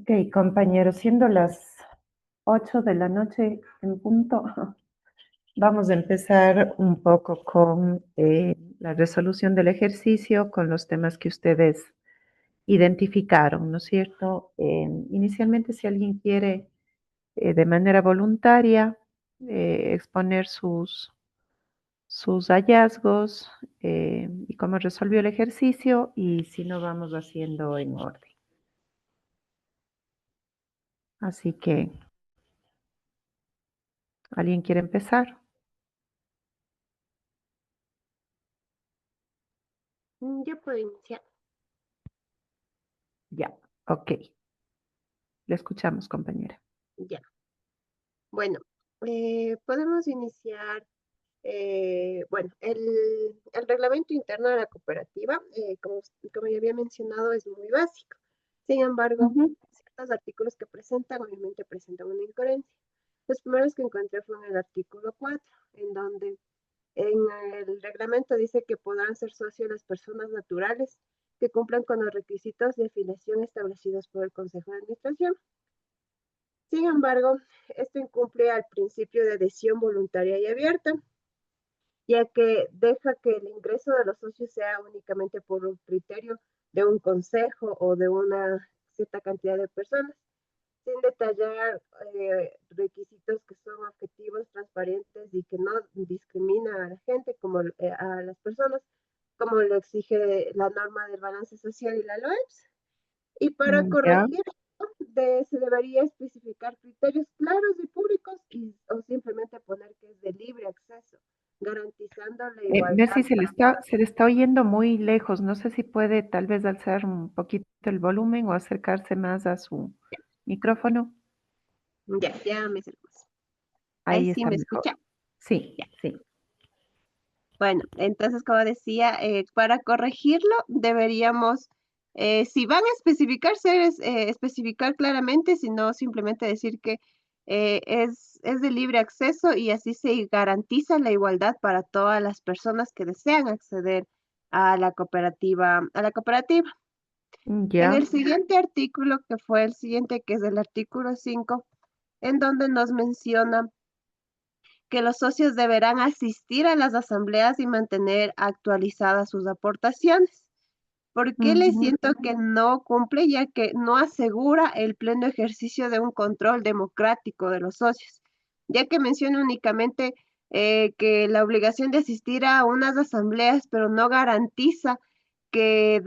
Ok, compañeros, siendo las 8 de la noche en punto, vamos a empezar un poco con la resolución del ejercicio, con los temas que ustedes identificaron, ¿no es cierto? Inicialmente, si alguien quiere de manera voluntaria exponer sus hallazgos y cómo resolvió el ejercicio, y si no, vamos haciendo en orden. Así que, ¿alguien quiere empezar? Yo puedo iniciar. Ya, ok. Le escuchamos, compañera. Ya. Bueno, podemos iniciar. Bueno, el reglamento interno de la cooperativa, como ya había mencionado, es muy básico. Sin embargo, Ujú. ciertos artículos que presentan, obviamente presentan una incoherencia. Los primeros que encontré fue en el artículo 4, en donde en el reglamento dice que podrán ser socios las personas naturales que cumplan con los requisitos de afiliación establecidos por el Consejo de Administración. Sin embargo, esto incumple al principio de adhesión voluntaria y abierta, ya que deja que el ingreso de los socios sea únicamente por un criterio de un consejo o de una cierta cantidad de personas, sin detallar requisitos que son objetivos, transparentes y que no discriminan a la gente, como a las personas, como lo exige la norma del balance social y la LOEPS. Y para Ya. corregir, se debería especificar criterios claros y públicos o simplemente poner que es de libre acceso, garantizando la Messi, igualdad. se le está oyendo muy lejos. No sé si puede tal vez alzar un poquito el volumen o acercarse más a su micrófono. Ya me acerco más. Ahí Ahí sí está me mejor. escucha. Sí, Ya. sí. Bueno, entonces, como decía, para corregirlo deberíamos, si van a especificarse, especificar claramente, sino simplemente decir que es de libre acceso y así se garantiza la igualdad para todas las personas que desean acceder a la cooperativa, a la cooperativa. En Ya. el siguiente artículo, que fue el siguiente, que es el artículo 5, en donde nos menciona que los socios deberán asistir a las asambleas y mantener actualizadas sus aportaciones. ¿Por qué le Ujú. siento que no cumple? Ya que no asegura el pleno ejercicio de un control democrático de los socios, ya que menciona únicamente que la obligación de asistir a unas asambleas, pero no garantiza que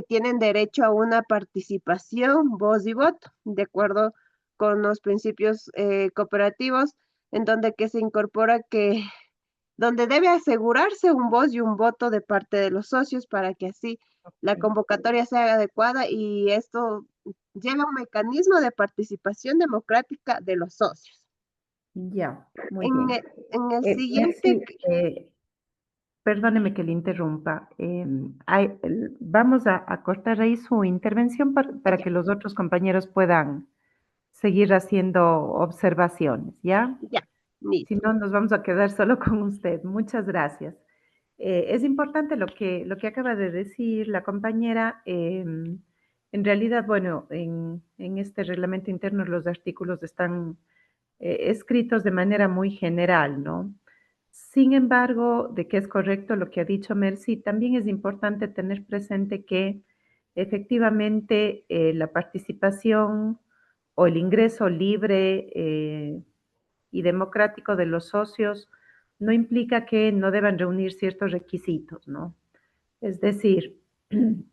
tienen derecho a una participación, voz y voto, de acuerdo con los principios cooperativos, en donde que se incorpora que donde debe asegurarse un voz y un voto de parte de los socios para que así la convocatoria sea adecuada y esto lleva a un mecanismo de participación democrática de los socios. Ya, muy En bien. el, en el siguiente, Messi, perdóneme que le interrumpa. Vamos a cortar ahí su intervención para ya, que los otros compañeros puedan seguir haciendo observaciones, ¿ya? ya, Si listo. no, nos vamos a quedar solo con usted. Muchas gracias. Es importante lo que acaba de decir la compañera. En realidad, bueno, en este reglamento interno los artículos están escritos de manera muy general, ¿no? Sin embargo, de que es correcto lo que ha dicho Mercy, también es importante tener presente que efectivamente la participación o el ingreso libre y democrático de los socios no implica que no deban reunir ciertos requisitos, ¿no? Es decir,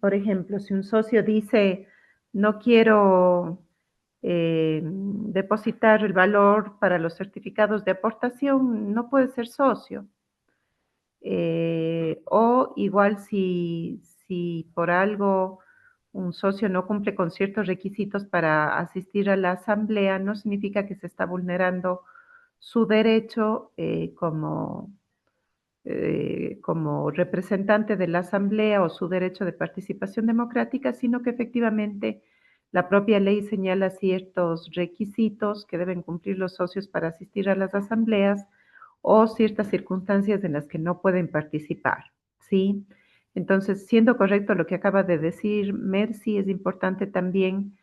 por ejemplo, si un socio dice, no quiero depositar el valor para los certificados de aportación, no puede ser socio. O igual si por algo un socio no cumple con ciertos requisitos para asistir a la asamblea, no significa que se está vulnerando su derecho como representante de la asamblea o su derecho de participación democrática, sino que efectivamente la propia ley señala ciertos requisitos que deben cumplir los socios para asistir a las asambleas o ciertas circunstancias en las que no pueden participar, ¿sí? Entonces, siendo correcto lo que acaba de decir Mercy, es importante también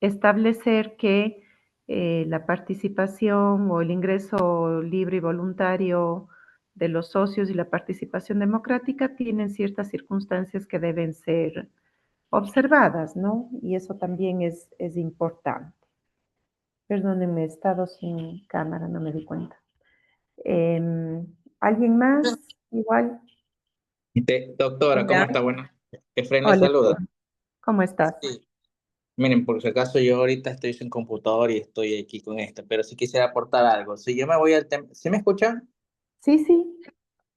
establecer que la participación o el ingreso libre y voluntario de los socios y la participación democrática tienen ciertas circunstancias que deben ser observadas, ¿no? Y eso también es importante. Perdónenme, he estado sin cámara, no me di cuenta. ¿Alguien más? Igual. Doctora, ¿cómo Hola. está? Bueno, Efraín le Hola, saluda. ¿cómo estás? Sí. Miren, por si acaso yo ahorita estoy sin computador y estoy aquí con esto, pero si quisiera aportar algo. Si yo me voy al tema, ¿sí me escuchan? Sí, sí,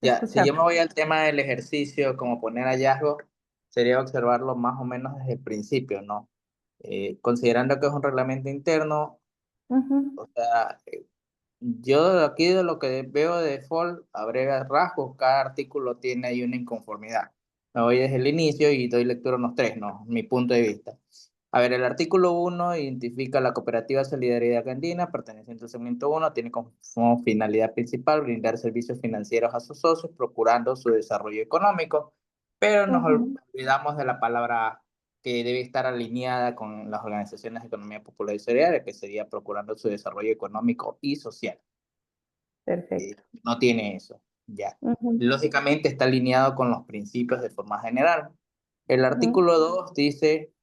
te Ya, si escuchamos. yo me voy al tema del ejercicio, como poner hallazgos, sería observarlo más o menos desde el principio, ¿no? Considerando que es un reglamento interno, Ujú, o sea, yo aquí de lo que veo de default, a breves rasgos, cada artículo tiene ahí una inconformidad. Me voy desde el inicio y doy lectura a unos tres, ¿no? Mi punto de vista. A ver, el artículo 1 identifica la cooperativa Solidaridad Andina, perteneciente al segmento 1, tiene como finalidad principal brindar servicios financieros a sus socios, procurando su desarrollo económico, pero nos ujú, olvidamos de la palabra que debe estar alineada con las organizaciones de economía popular y solidaria, que sería procurando su desarrollo económico y social. perfecto. No tiene eso, ya. Ujú, Lógicamente está alineado con los principios de forma general. El ujú, artículo 2 dice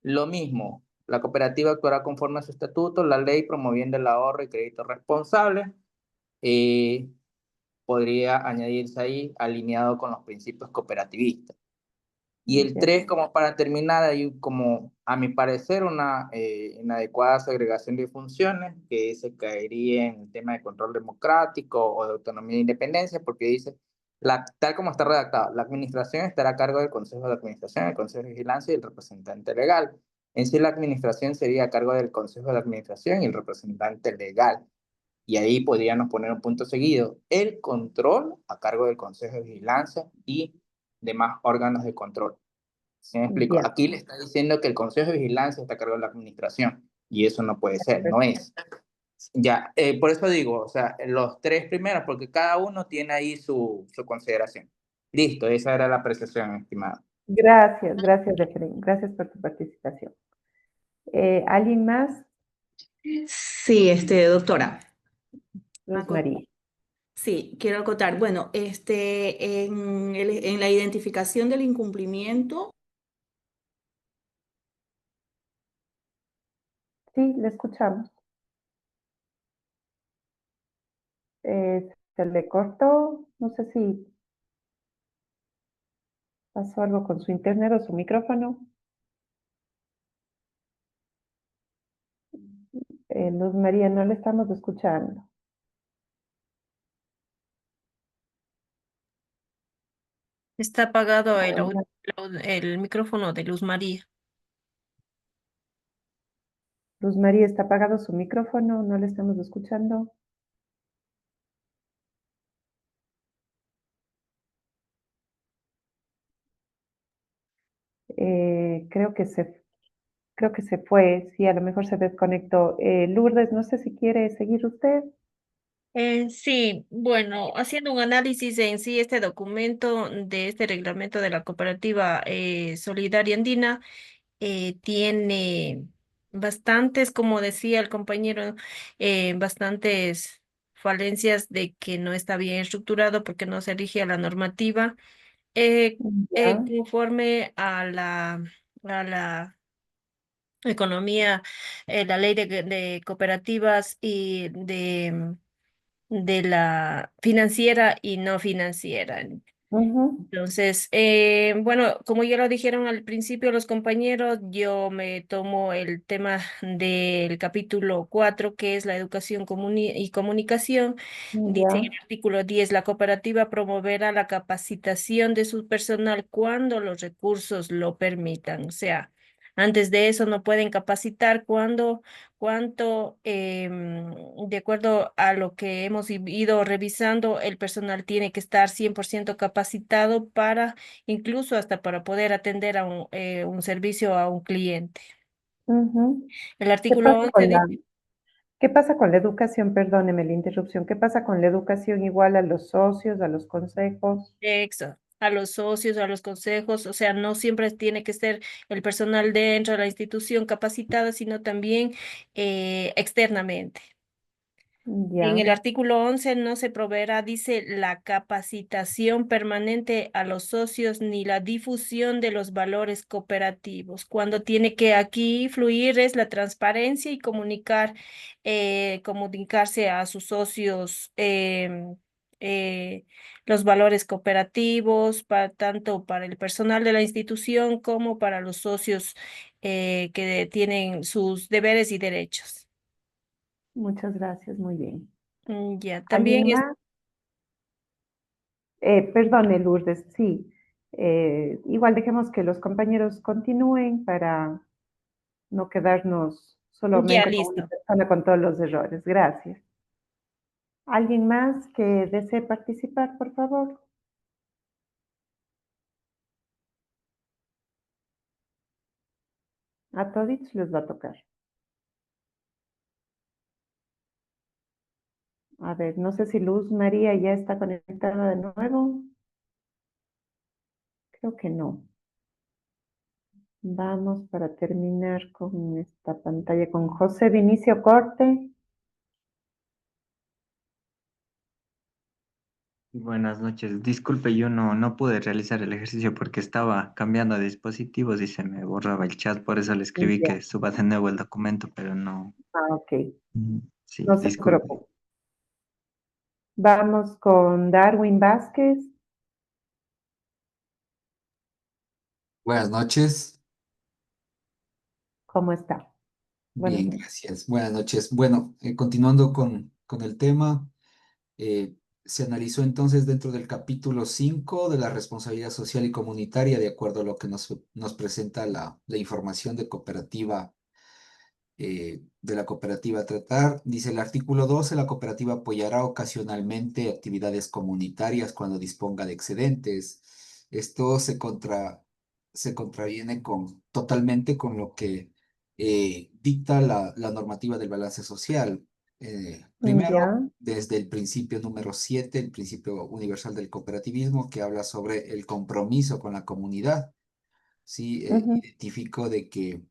lo mismo. La cooperativa actuará conforme a su estatuto, la ley promoviendo el ahorro y crédito responsable. eh, Podría añadirse ahí alineado con los principios cooperativistas. Y el ya, 3 como para terminar, hay como, a mi parecer, una inadecuada segregación de funciones, que se caería en el tema de control democrático o de autonomía e independencia, porque dice, tal como está redactado, la administración estará a cargo del Consejo de Administración, el Consejo de Vigilancia y el representante legal. En sí, la administración sería a cargo del Consejo de Administración y el representante legal. Y ahí podríamos poner un punto seguido. El control a cargo del Consejo de Vigilancia y demás órganos de control. ¿Sí me explico? ya, Aquí le está diciendo que el Consejo de Vigilancia está a cargo de la administración y eso no puede ser, no perfecto. es. Ya, por eso digo, o sea, los tres primeros, porque cada uno tiene ahí su consideración. Listo, esa era la apreciación, estimado. Gracias, gracias, Efraín. Gracias por tu participación. ¿Alguien más? Sí, doctora. Aco- María. Sí, quiero acotar. Bueno, en la identificación del incumplimiento, Sí, le escuchamos. Se le cortó, no sé si pasó algo con su internet o su micrófono. Luz María, no le estamos escuchando. Está apagado Hola. el micrófono de Luz María. Luz María, ¿está apagado su micrófono? No le estamos escuchando. Eh, creo que se, creo que se fue. Sí, a lo mejor se desconectó. Lourdes, no sé si quiere seguir usted. Sí, bueno, haciendo un análisis en sí, este documento de este reglamento de la cooperativa Solidaria Andina tiene bastantes, como decía el compañero, bastantes falencias de que no está bien estructurado porque no se rige a la normativa Ya. conforme a la economía, la ley de cooperativas y de la financiera y no financiera. Ujú, Entonces, bueno, como ya lo dijeron al principio los compañeros, yo me tomo el tema del capítulo 4 que es la educación y comunicación. Dice en ya. el artículo 10 la cooperativa promoverá la capacitación de su personal cuando los recursos lo permitan. O sea, antes de eso no pueden capacitar cuánto, de acuerdo a lo que hemos ido revisando, el personal tiene que estar 100% capacitado para, incluso hasta para poder atender a un servicio a un cliente. Ujú. El ¿Qué artículo pasa 11 con dice, qué pasa con la educación? Perdóneme la interrupción. ¿Qué pasa con la educación igual a los socios, a los consejos? a los socios, a los consejos, o sea, no siempre tiene que ser el personal dentro de la institución capacitada, sino también externamente. En Ya, el artículo 11 no se proveerá, dice, la capacitación permanente a los socios ni la difusión de los valores cooperativos. Cuando tiene que aquí fluir es la transparencia y comunicarse a sus socios los valores cooperativos, tanto para el personal de la institución como para los socios que tienen sus deberes y derechos. muchas gracias, muy bien. Ya, también ¿Alguien más? Perdone, Lourdes, sí. Igual dejemos que los compañeros continúen para no quedarnos ya solamente con una listo. persona con todos los errores. Gracias. ¿Alguien más que desee participar, por favor? A todos les va a tocar. A ver, no sé si Luz María ya está conectada de nuevo. Creo que no. Vamos para terminar con esta pantalla con José Vinicio Corte. Buenas noches. Disculpe, yo no pude realizar el ejercicio porque estaba cambiando de dispositivos y se me borraba el chat, por eso le escribí Ya. que suba de nuevo el documento, pero no. Ok, Sí, no se disculpe. preocupe. Vamos con Darwin Vázquez. Buenas noches. ¿Cómo está? Buenas Bien, noches. gracias. Buenas noches. Bueno, continuando con el tema, eh, se analizó entonces dentro del capítulo 5 de la responsabilidad social y comunitaria, de acuerdo a lo que nos presenta la información de la cooperativa a tratar. Dice el artículo 12: la cooperativa apoyará ocasionalmente actividades comunitarias cuando disponga de excedentes. Esto se contraviene totalmente con lo que dicta la normativa del balance social. Primero, Ya, desde el principio número 7, el principio universal del cooperativismo, que habla sobre el compromiso con la comunidad. Sí, ujú, identifico de que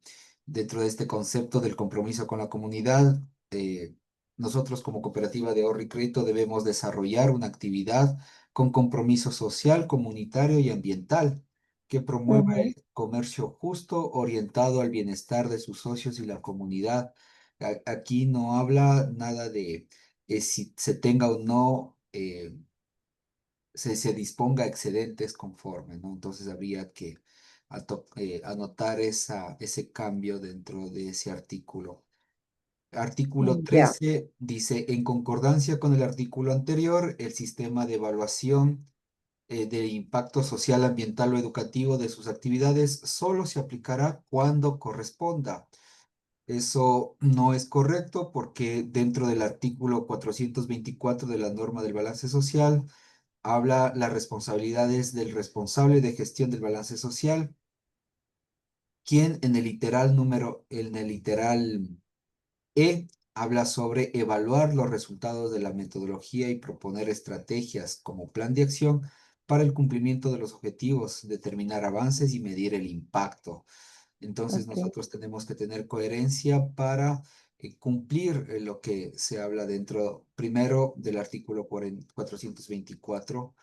dentro de este concepto del compromiso con la comunidad, nosotros como cooperativa de ahorro y crédito debemos desarrollar una actividad con compromiso social, comunitario y ambiental que promueva ujú, el comercio justo, orientado al bienestar de sus socios y la comunidad. Aquí no habla nada de si se tenga o no se disponga excedentes conforme, ¿no? Entonces habría que anotar ese cambio dentro de ese artículo. Artículo ya, 13 dice, en concordancia con el artículo anterior, el sistema de evaluación de impacto social, ambiental o educativo de sus actividades solo se aplicará cuando corresponda. Eso no es correcto porque dentro del artículo 424 de la norma del balance social, habla las responsabilidades del responsable de gestión del balance social, quien en el literal habla sobre evaluar los resultados de la metodología y proponer estrategias como plan de acción para el cumplimiento de los objetivos, determinar avances y medir el impacto. Entonces ok, nosotros tenemos que tener coherencia para cumplir lo que se habla dentro, primero, del artículo 424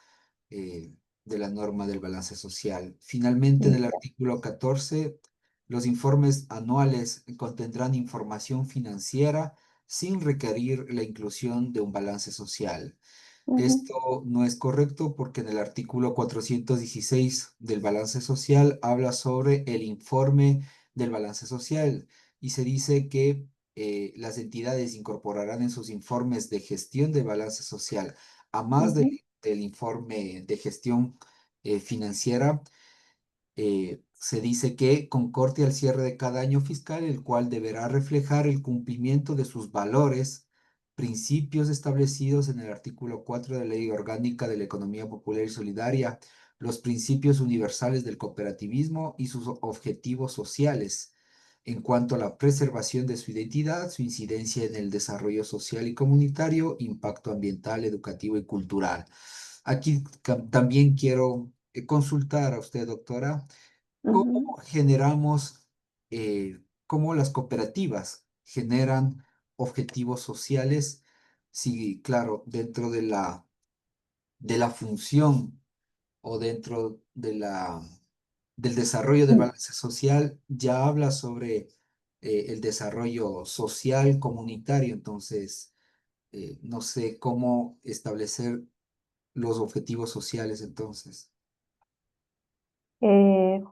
de la norma del balance social. Finalmente, en el ya, artículo 14, los informes anuales contendrán información financiera sin requerir la inclusión de un balance social. ujú, Esto no es correcto porque en el artículo 416 del balance social habla sobre el informe del balance social y se dice que las entidades incorporarán en sus informes de gestión de balance social, a más ujú, del informe de gestión financiera, se dice que concorde al cierre de cada año fiscal, el cual deberá reflejar el cumplimiento de sus valores, principios establecidos en el artículo 4 de la Ley Orgánica de la Economía Popular y Solidaria, los principios universales del cooperativismo y sus objetivos sociales, en cuanto a la preservación de su identidad, su incidencia en el desarrollo social y comunitario, impacto ambiental, educativo y cultural. Aquí también quiero consultar a usted, doctora, Ujú. cómo generamos, cómo las cooperativas generan objetivos sociales, si, claro, dentro de la función o dentro de del desarrollo del balance social, ya habla sobre el desarrollo social comunitario, entonces no sé cómo establecer los objetivos sociales entonces.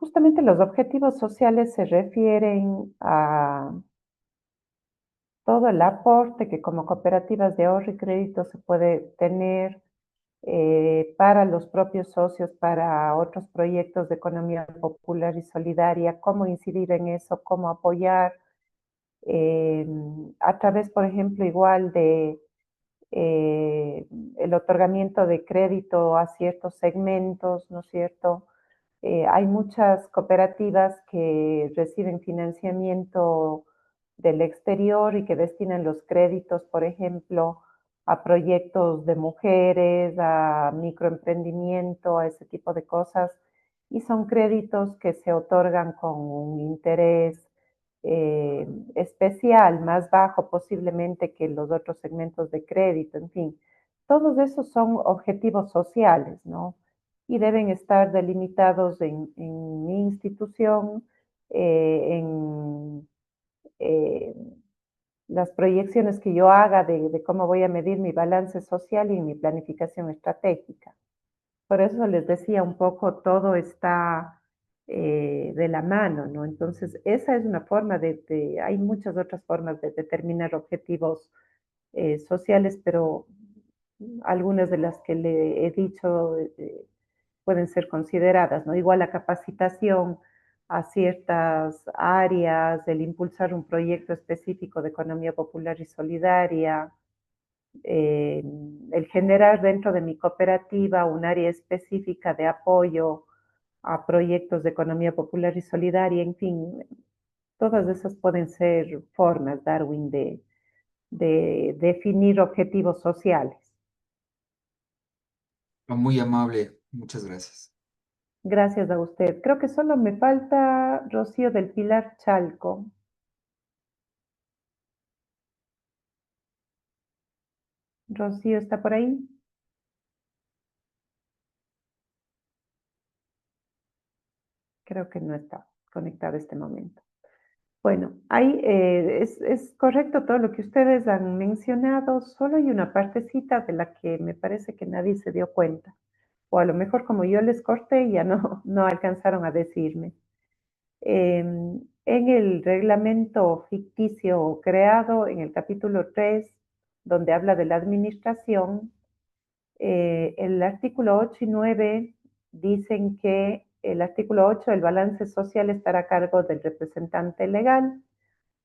Justamente los objetivos sociales se refieren a todo el aporte que como cooperativas de ahorro y crédito se puede tener para los propios socios, para otros proyectos de economía popular y solidaria, cómo incidir en eso, cómo apoyar, eh, a través, por ejemplo, igual de eh, el otorgamiento de crédito a ciertos segmentos, ¿no es cierto? Hay muchas cooperativas que reciben financiamiento del exterior y que destinan los créditos, por ejemplo, a proyectos de mujeres, a microemprendimiento, a ese tipo de cosas. Y son créditos que se otorgan con un interés eh, especial, más bajo posiblemente que los otros segmentos de crédito, en fin. Todos esos son objetivos sociales, ¿no? Y deben estar delimitados en mi institución, en eh, las proyecciones que yo haga de cómo voy a medir mi balance social y en mi planificación estratégica. Por eso les decía un poco, todo está de la mano, ¿no? Entonces, esa es una forma hay muchas otras formas de determinar objetivos sociales, pero algunas de las que le he dicho pueden ser consideradas, ¿no? Igual la capacitación a ciertas áreas, el impulsar un proyecto específico de economía popular y solidaria, eh, el generar dentro de mi cooperativa un área específica de apoyo a proyectos de economía popular y solidaria, en fin, todas esas pueden ser formas, Darwin, de definir objetivos sociales. Muy amable, muchas gracias. Gracias a usted. Creo que solo me falta Rocío del Pilar Chalco. Rocío, ¿está por ahí? Creo que no está conectada este momento. Bueno, ahí es correcto todo lo que ustedes han mencionado, solo hay una partecita de la que me parece que nadie se dio cuenta, o a lo mejor como yo les corté ya no, no alcanzaron a decirme. En el reglamento ficticio creado en el capítulo 3, donde habla de la administración, el artículo 8 y 9 dicen que el artículo 8, el balance social estará a cargo del representante legal.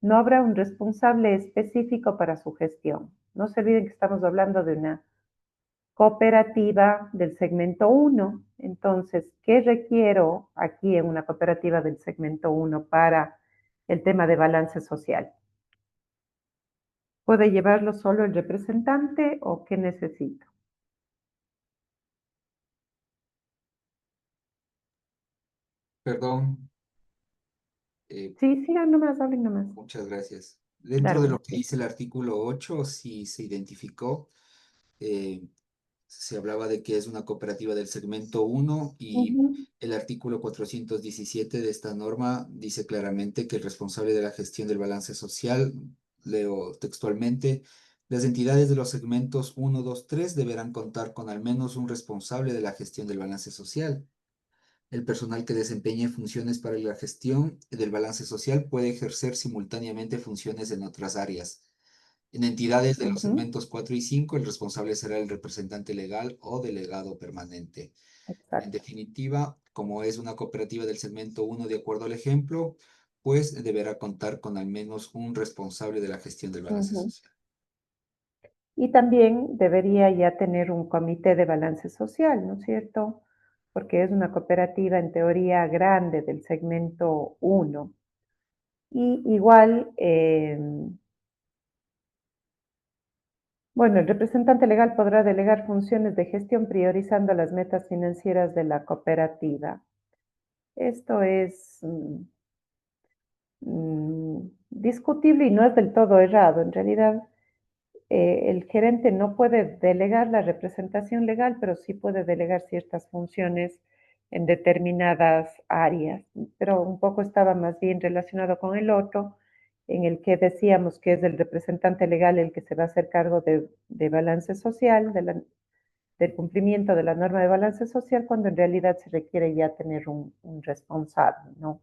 No habrá un responsable específico para su gestión. No se olviden que estamos hablando de una cooperativa del segmento 1. Entonces, ¿qué requiero aquí en una cooperativa del segmento 1 para el tema de balance social? ¿Puede llevarlo solo el representante o qué necesito? Perdón, eh, Sí, sigan nomás, hablen nomás. muchas gracias. Dentro de Darwin, lo que sí. dice el artículo 8, sí se identificó, eh, se hablaba de que es una cooperativa del segmento 1 y Ujú, el artículo 417 de esta norma dice claramente que el responsable de la gestión del balance social, leo textualmente, las entidades de los segmentos 1, 2, 3 deberán contar con al menos un responsable de la gestión del balance social. El personal que desempeñe funciones para la gestión del balance social puede ejercer simultáneamente funciones en otras áreas. En entidades de los ujú, segmentos 4 y 5, el responsable será el representante legal o delegado permanente. En exacto. definitiva, como es una cooperativa del segmento 1, de acuerdo al ejemplo, pues deberá contar con al menos un responsable de la gestión del balance Ujú. social. Y también debería ya tener un comité de balance social, ¿no es cierto? Porque es una cooperativa en teoría grande del segmento 1. Y igual, Bueno, el representante legal podrá delegar funciones de gestión priorizando las metas financieras de la cooperativa. Esto es discutible y no es del todo errado. En realidad, el gerente no puede delegar la representación legal, pero sí puede delegar ciertas funciones en determinadas áreas. Pero un poco estaba más bien relacionado con el otro, en el que decíamos que es el representante legal el que se va a hacer cargo de balance social, del cumplimiento de la norma de balance social, cuando en realidad se requiere ya tener un responsable, ¿no?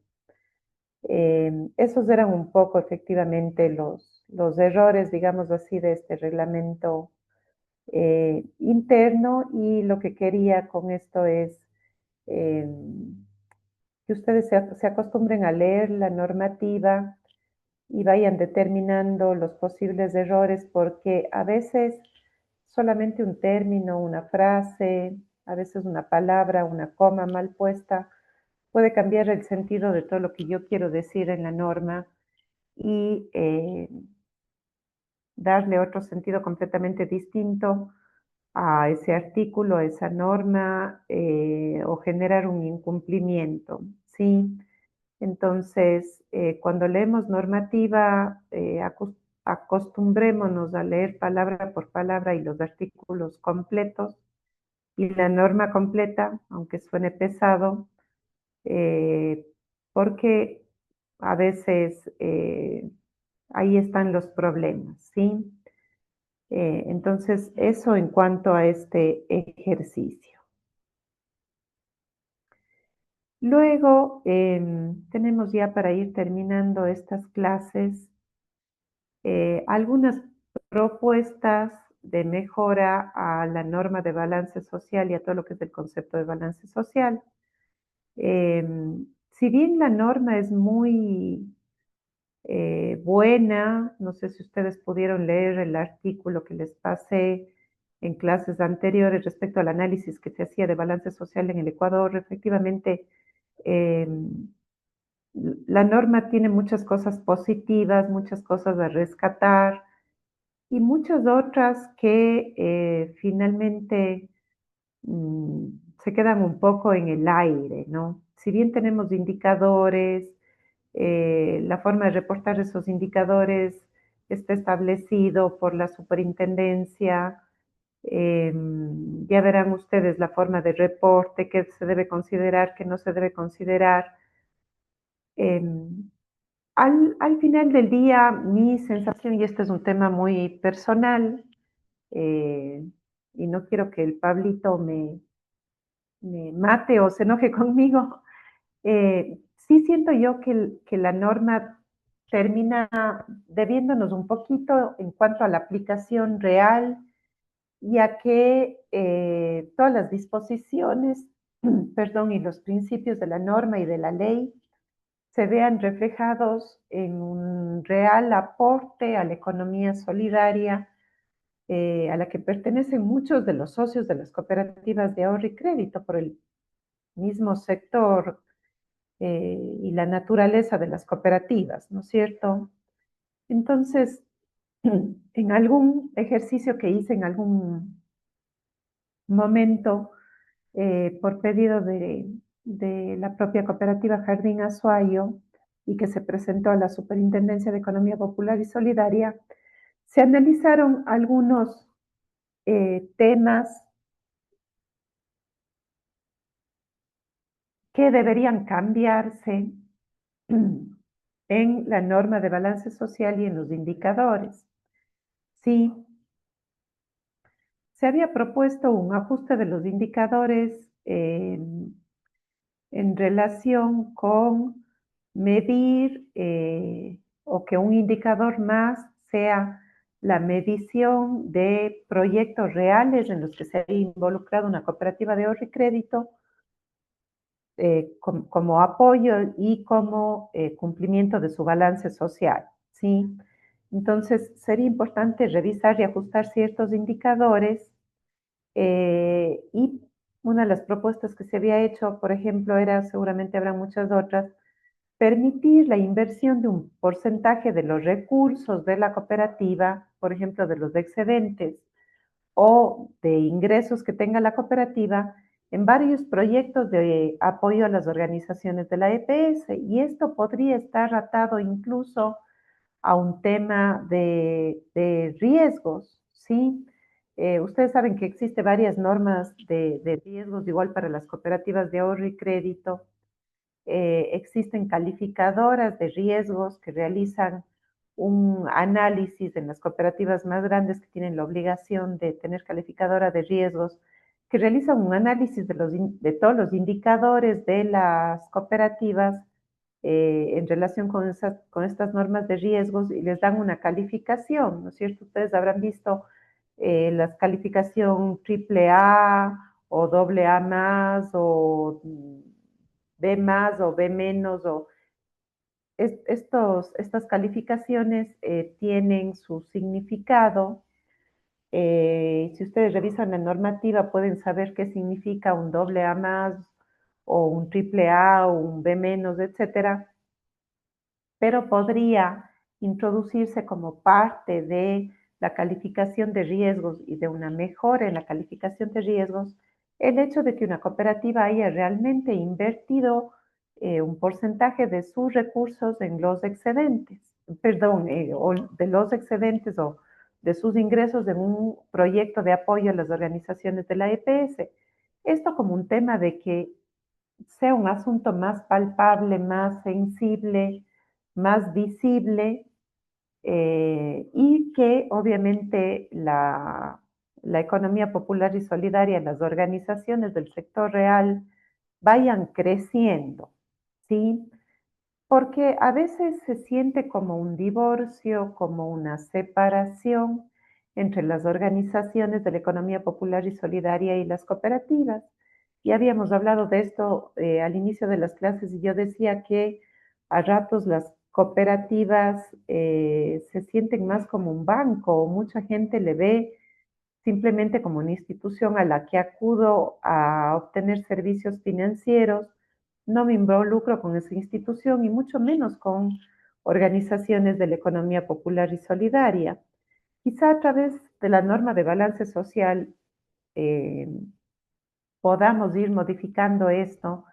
Esos eran un poco efectivamente los errores, digamos así, de este reglamento interno, y lo que quería con esto es eh, que ustedes se acostumbren a leer la normativa y vayan determinando los posibles errores, porque a veces solamente un término, una frase, a veces una palabra, una coma mal puesta, puede cambiar el sentido de todo lo que yo quiero decir en la norma y darle otro sentido completamente distinto a ese artículo, a esa norma, o generar un incumplimiento, ¿sí? Entonces, cuando leemos normativa, acostumbrémonos a leer palabra por palabra y los artículos completos y la norma completa, aunque suene pesado, eh, porque a veces ahí están los problemas, ¿sí? Entonces, eso en cuanto a este ejercicio. Luego, tenemos ya para ir terminando estas clases algunas propuestas de mejora a la norma de balance social y a todo lo que es el concepto de balance social. Si bien la norma es muy buena, no sé si ustedes pudieron leer el artículo que les pasé en clases anteriores respecto al análisis que se hacía de balance social en el Ecuador. Efectivamente, eh, la norma tiene muchas cosas positivas, muchas cosas a rescatar y muchas otras que finalmente mm, se quedan un poco en el aire, ¿no? Si bien tenemos indicadores, la forma de reportar esos indicadores está establecido por la superintendencia. Ya verán ustedes la forma de reporte, qué se debe considerar, qué no se debe considerar. Em, al final del día, mi sensación, y este es un tema muy personal, eh, y no quiero que el Pablito me mate o se enoje conmigo, sí siento yo que la norma termina debiéndonos un poquito en cuanto a la aplicación real, ya que todas las disposiciones, perdón, y los principios de la norma y de la ley se vean reflejados en un real aporte a la economía solidaria, a la que pertenecen muchos de los socios de las cooperativas de ahorro y crédito por el mismo sector y la naturaleza de las cooperativas, ¿no es cierto? Entonces, en algún ejercicio que hice en algún momento, por pedido de la propia cooperativa Jardín Azuayo y que se presentó a la Superintendencia de Economía Popular y Solidaria, se analizaron algunos temas que deberían cambiarse en la norma de balance social y en los indicadores. Sí, se había propuesto un ajuste de los indicadores en relación con medir o que un indicador más sea la medición de proyectos reales en los que se ha involucrado una cooperativa de ahorro y crédito como apoyo y como cumplimiento de su balance social, ¿sí? Entonces, sería importante revisar y ajustar ciertos indicadores y una de las propuestas que se había hecho, por ejemplo, era, seguramente habrá muchas otras, permitir la inversión de un porcentaje de los recursos de la cooperativa por ejemplo, de los excedentes o de ingresos que tenga la cooperativa en varios proyectos de apoyo a las organizaciones de la EPS. Y esto podría estar atado incluso a un tema de riesgos, ¿sí? Ustedes saben que existen varias normas de riesgos, igual para las cooperativas de ahorro y crédito. Existen calificadoras de riesgos que realizan un análisis en las cooperativas más grandes que tienen la obligación de tener calificadora de riesgos, que realizan un análisis de todos los indicadores de las cooperativas en relación con estas normas de riesgos y les dan una calificación, ¿no es cierto? Ustedes habrán visto las calificación triple A o doble A más o B más o B menos o estas calificaciones tienen su significado. Si ustedes revisan la normativa pueden saber qué significa un doble A más o un triple A o un B menos, etcétera, pero podría introducirse como parte de la calificación de riesgos y de una mejora en la calificación de riesgos el hecho de que una cooperativa haya realmente invertido un porcentaje de sus recursos en los excedentes, perdón, o de los excedentes o de sus ingresos en un proyecto de apoyo a las organizaciones de la EPS. Esto como un tema de que sea un asunto más palpable, más sensible, más visible y que obviamente la economía popular y solidaria, las organizaciones del sector real vayan creciendo, ¿sí? Porque a veces se siente como un divorcio, como una separación entre las organizaciones de la economía popular y solidaria y las cooperativas. Ya habíamos hablado de esto al inicio de las clases y yo decía que a ratos las cooperativas se sienten más como un banco o mucha gente le ve simplemente como una institución a la que acudo a obtener servicios financieros, no me involucro con esa institución y mucho menos con organizaciones de la economía popular y solidaria. Quizá a través de la norma de balance social eh, podamos ir modificando esto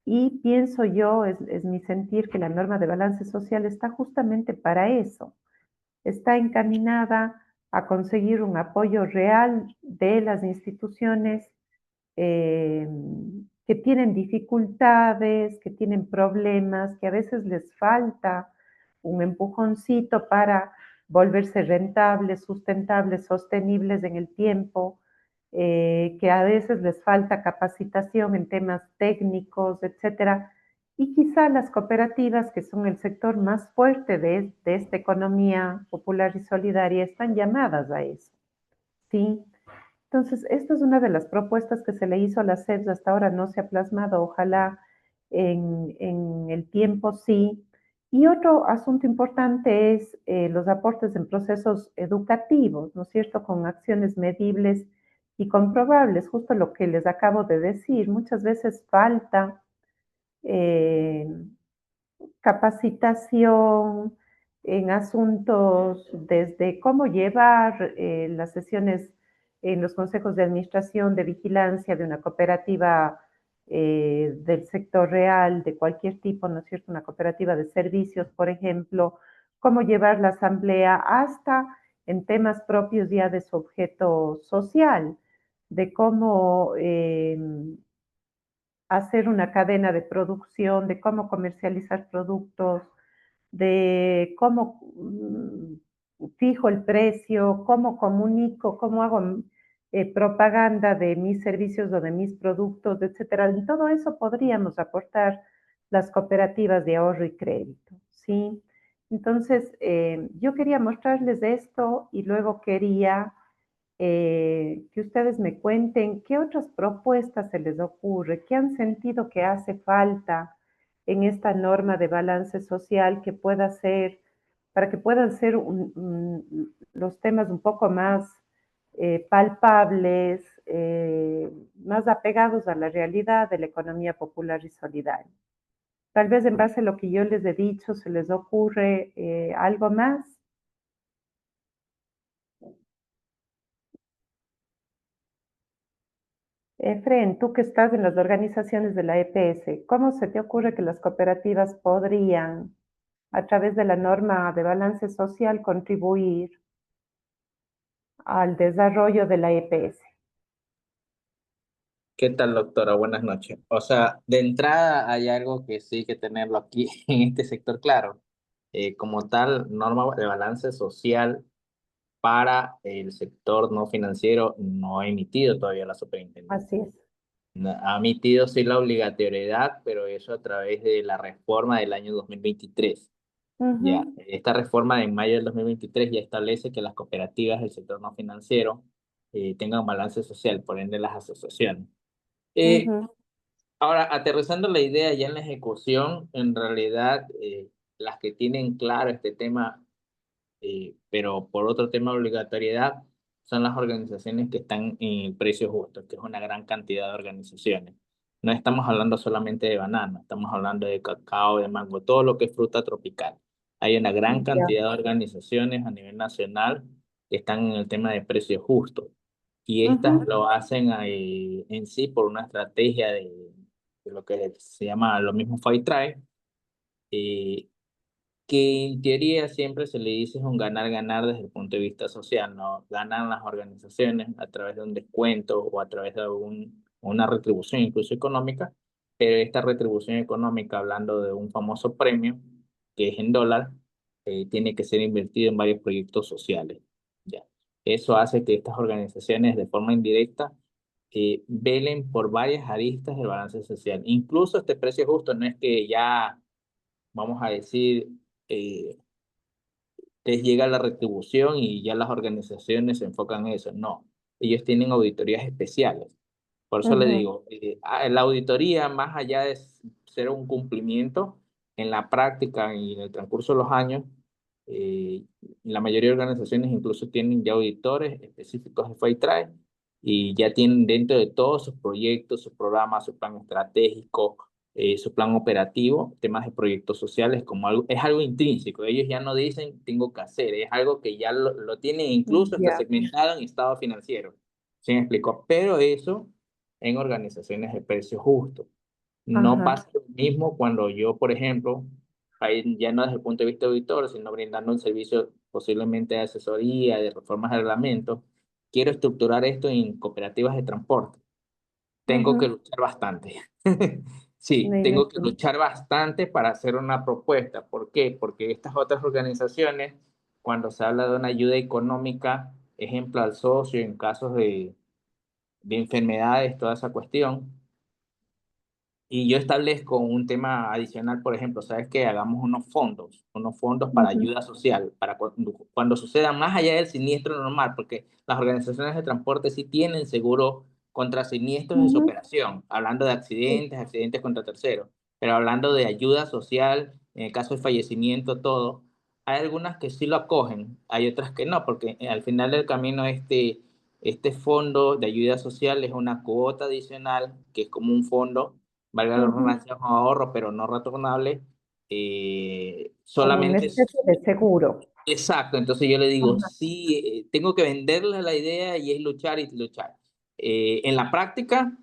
y pienso yo, es mi sentir que la norma de balance social está justamente para eso, está encaminada a conseguir un apoyo real de las instituciones eh, que tienen dificultades, que tienen problemas, que a veces les falta un empujoncito para volverse rentables, sustentables, sostenibles en el tiempo, que a veces les falta capacitación en temas técnicos, etcétera. Y quizá las cooperativas, que son el sector más fuerte de esta economía popular y solidaria, están llamadas a eso, ¿sí? Entonces, esta es una de las propuestas que se le hizo a la SEDS, hasta ahora no se ha plasmado, ojalá en el tiempo sí. Y otro asunto importante es los aportes en procesos educativos, ¿no es cierto?, con acciones medibles y comprobables, justo lo que les acabo de decir. Muchas veces falta eh, capacitación en asuntos desde cómo llevar las sesiones en los consejos de administración, de vigilancia de una cooperativa del sector real, de cualquier tipo, ¿no es cierto? Una cooperativa de servicios, por ejemplo, cómo llevar la asamblea hasta en temas propios ya de su objeto social, de cómo hacer una cadena de producción, de cómo comercializar productos, de cómo fijo el precio, cómo comunico, cómo hago propaganda de mis servicios o de mis productos, etcétera. En todo eso podríamos aportar las cooperativas de ahorro y crédito, ¿sí? Entonces, yo quería mostrarles esto y luego quería que ustedes me cuenten qué otras propuestas se les ocurre, qué han sentido que hace falta en esta norma de balance social que pueda ser, para que puedan ser los temas un poco más palpables, más apegados a la realidad de la economía popular y solidaria. Tal vez en base a lo que yo les he dicho, se les ocurre algo más. Efren, tú que estás en las organizaciones de la EPS, ¿cómo se te ocurre que las cooperativas podrían, a través de la norma de balance social, contribuir al desarrollo de la EPS? ¿Qué tal, doctora? Buenas noches. O sea, de entrada hay algo que sí hay que tenerlo aquí en este sector claro. Como tal, norma de balance social para el sector no financiero no ha emitido todavía la Así superintendencia. es. Ha emitido sí la obligatoriedad, pero eso a través de la reforma del año 2023. Ya, Ujú, esta reforma de mayo del 2023 ya establece que las cooperativas del sector no financiero tengan balance social, por ende las asociaciones. Eh, ujú, Ahora, aterrizando la idea ya en la ejecución, en realidad las que tienen claro este tema, pero por otro tema de obligatoriedad, son las organizaciones que están en el precio justo, que es una gran cantidad de organizaciones. No estamos hablando solamente de banana, estamos hablando de cacao, de mango, todo lo que es fruta tropical. Hay una gran ya, cantidad de organizaciones a nivel nacional que están en el tema de precio justo. Y estas ujú, lo hacen en sí por una estrategia de lo que se llama lo mismo Fight Try, eh, que en teoría siempre se le dice es un ganar-ganar desde el punto de vista social, ¿no? Ganan las organizaciones a través de un descuento o a través de una retribución incluso económica, pero esta retribución económica, hablando de un famoso premio, que es en dólar, tiene que ser invertido en varios proyectos sociales, ¿ya? Eso hace que estas organizaciones de forma indirecta velen por varias aristas del balance social. Incluso este precio justo no es que ya, vamos a decir, eh, les llega la retribución y ya las organizaciones se enfocan en eso. No, ellos tienen auditorías especiales. Por eso le ujú, digo, la auditoría, más allá de ser un cumplimiento, en la práctica y en el transcurso de los años, eh, la mayoría de organizaciones incluso tienen ya auditores específicos de FAITRAE y ya tienen dentro de todos sus proyectos, sus programas, su plan estratégico, su plan operativo, temas de proyectos sociales, como algo, es algo intrínseco. Ellos ya no dicen tengo que hacer, es algo que ya lo tienen incluso hasta ya, segmentado en estado financiero. ¿Sí me explico? Pero eso en organizaciones de precio justo. No ajá, pasa lo mismo cuando yo, por ejemplo, ahí ya no desde el punto de vista de auditor, sino brindando un servicio posiblemente de asesoría, de reformas de reglamentos, quiero estructurar esto en cooperativas de transporte. Tengo que ujú, luchar bastante. Sí, me tengo que imagino. luchar bastante para hacer una propuesta. ¿Por qué? Porque estas otras organizaciones, cuando se habla de una ayuda económica, ejemplo al socio en casos de enfermedades, toda esa cuestión, y yo establezco un tema adicional, por ejemplo, ¿sabes qué? Hagamos unos fondos para Ujú, ayuda social, para cuando suceda más allá del siniestro normal, porque las organizaciones de transporte sí tienen seguro contra siniestros de su ujú, operación, hablando de sí, accidentes contra terceros, pero hablando de ayuda social, en el caso de fallecimiento, todo, hay algunas que sí lo acogen, hay otras que no, porque al final del camino este fondo de ayuda social es una cuota adicional, que es como un fondo valga la ujú, redundancia, un ahorro, pero no retornable, como una solamente es especie de seguro. exacto. Entonces yo le digo, Ajá, sí, tengo que venderles la idea y es luchar y luchar. En la práctica,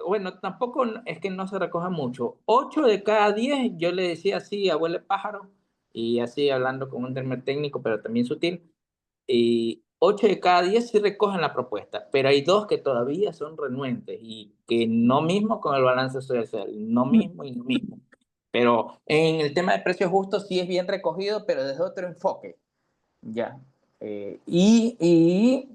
bueno, tampoco es que no se recoja mucho. 8 de cada 10, yo le decía así, abuelo pájaro, y así hablando con un término técnico, pero también sutil, y 8 de cada 10 sí recogen la propuesta, pero hay dos que todavía son renuentes y que no mismo con el balance social, no mismo y no mismo. Pero en el tema de precios justos sí es bien recogido, pero desde otro enfoque, ya. Y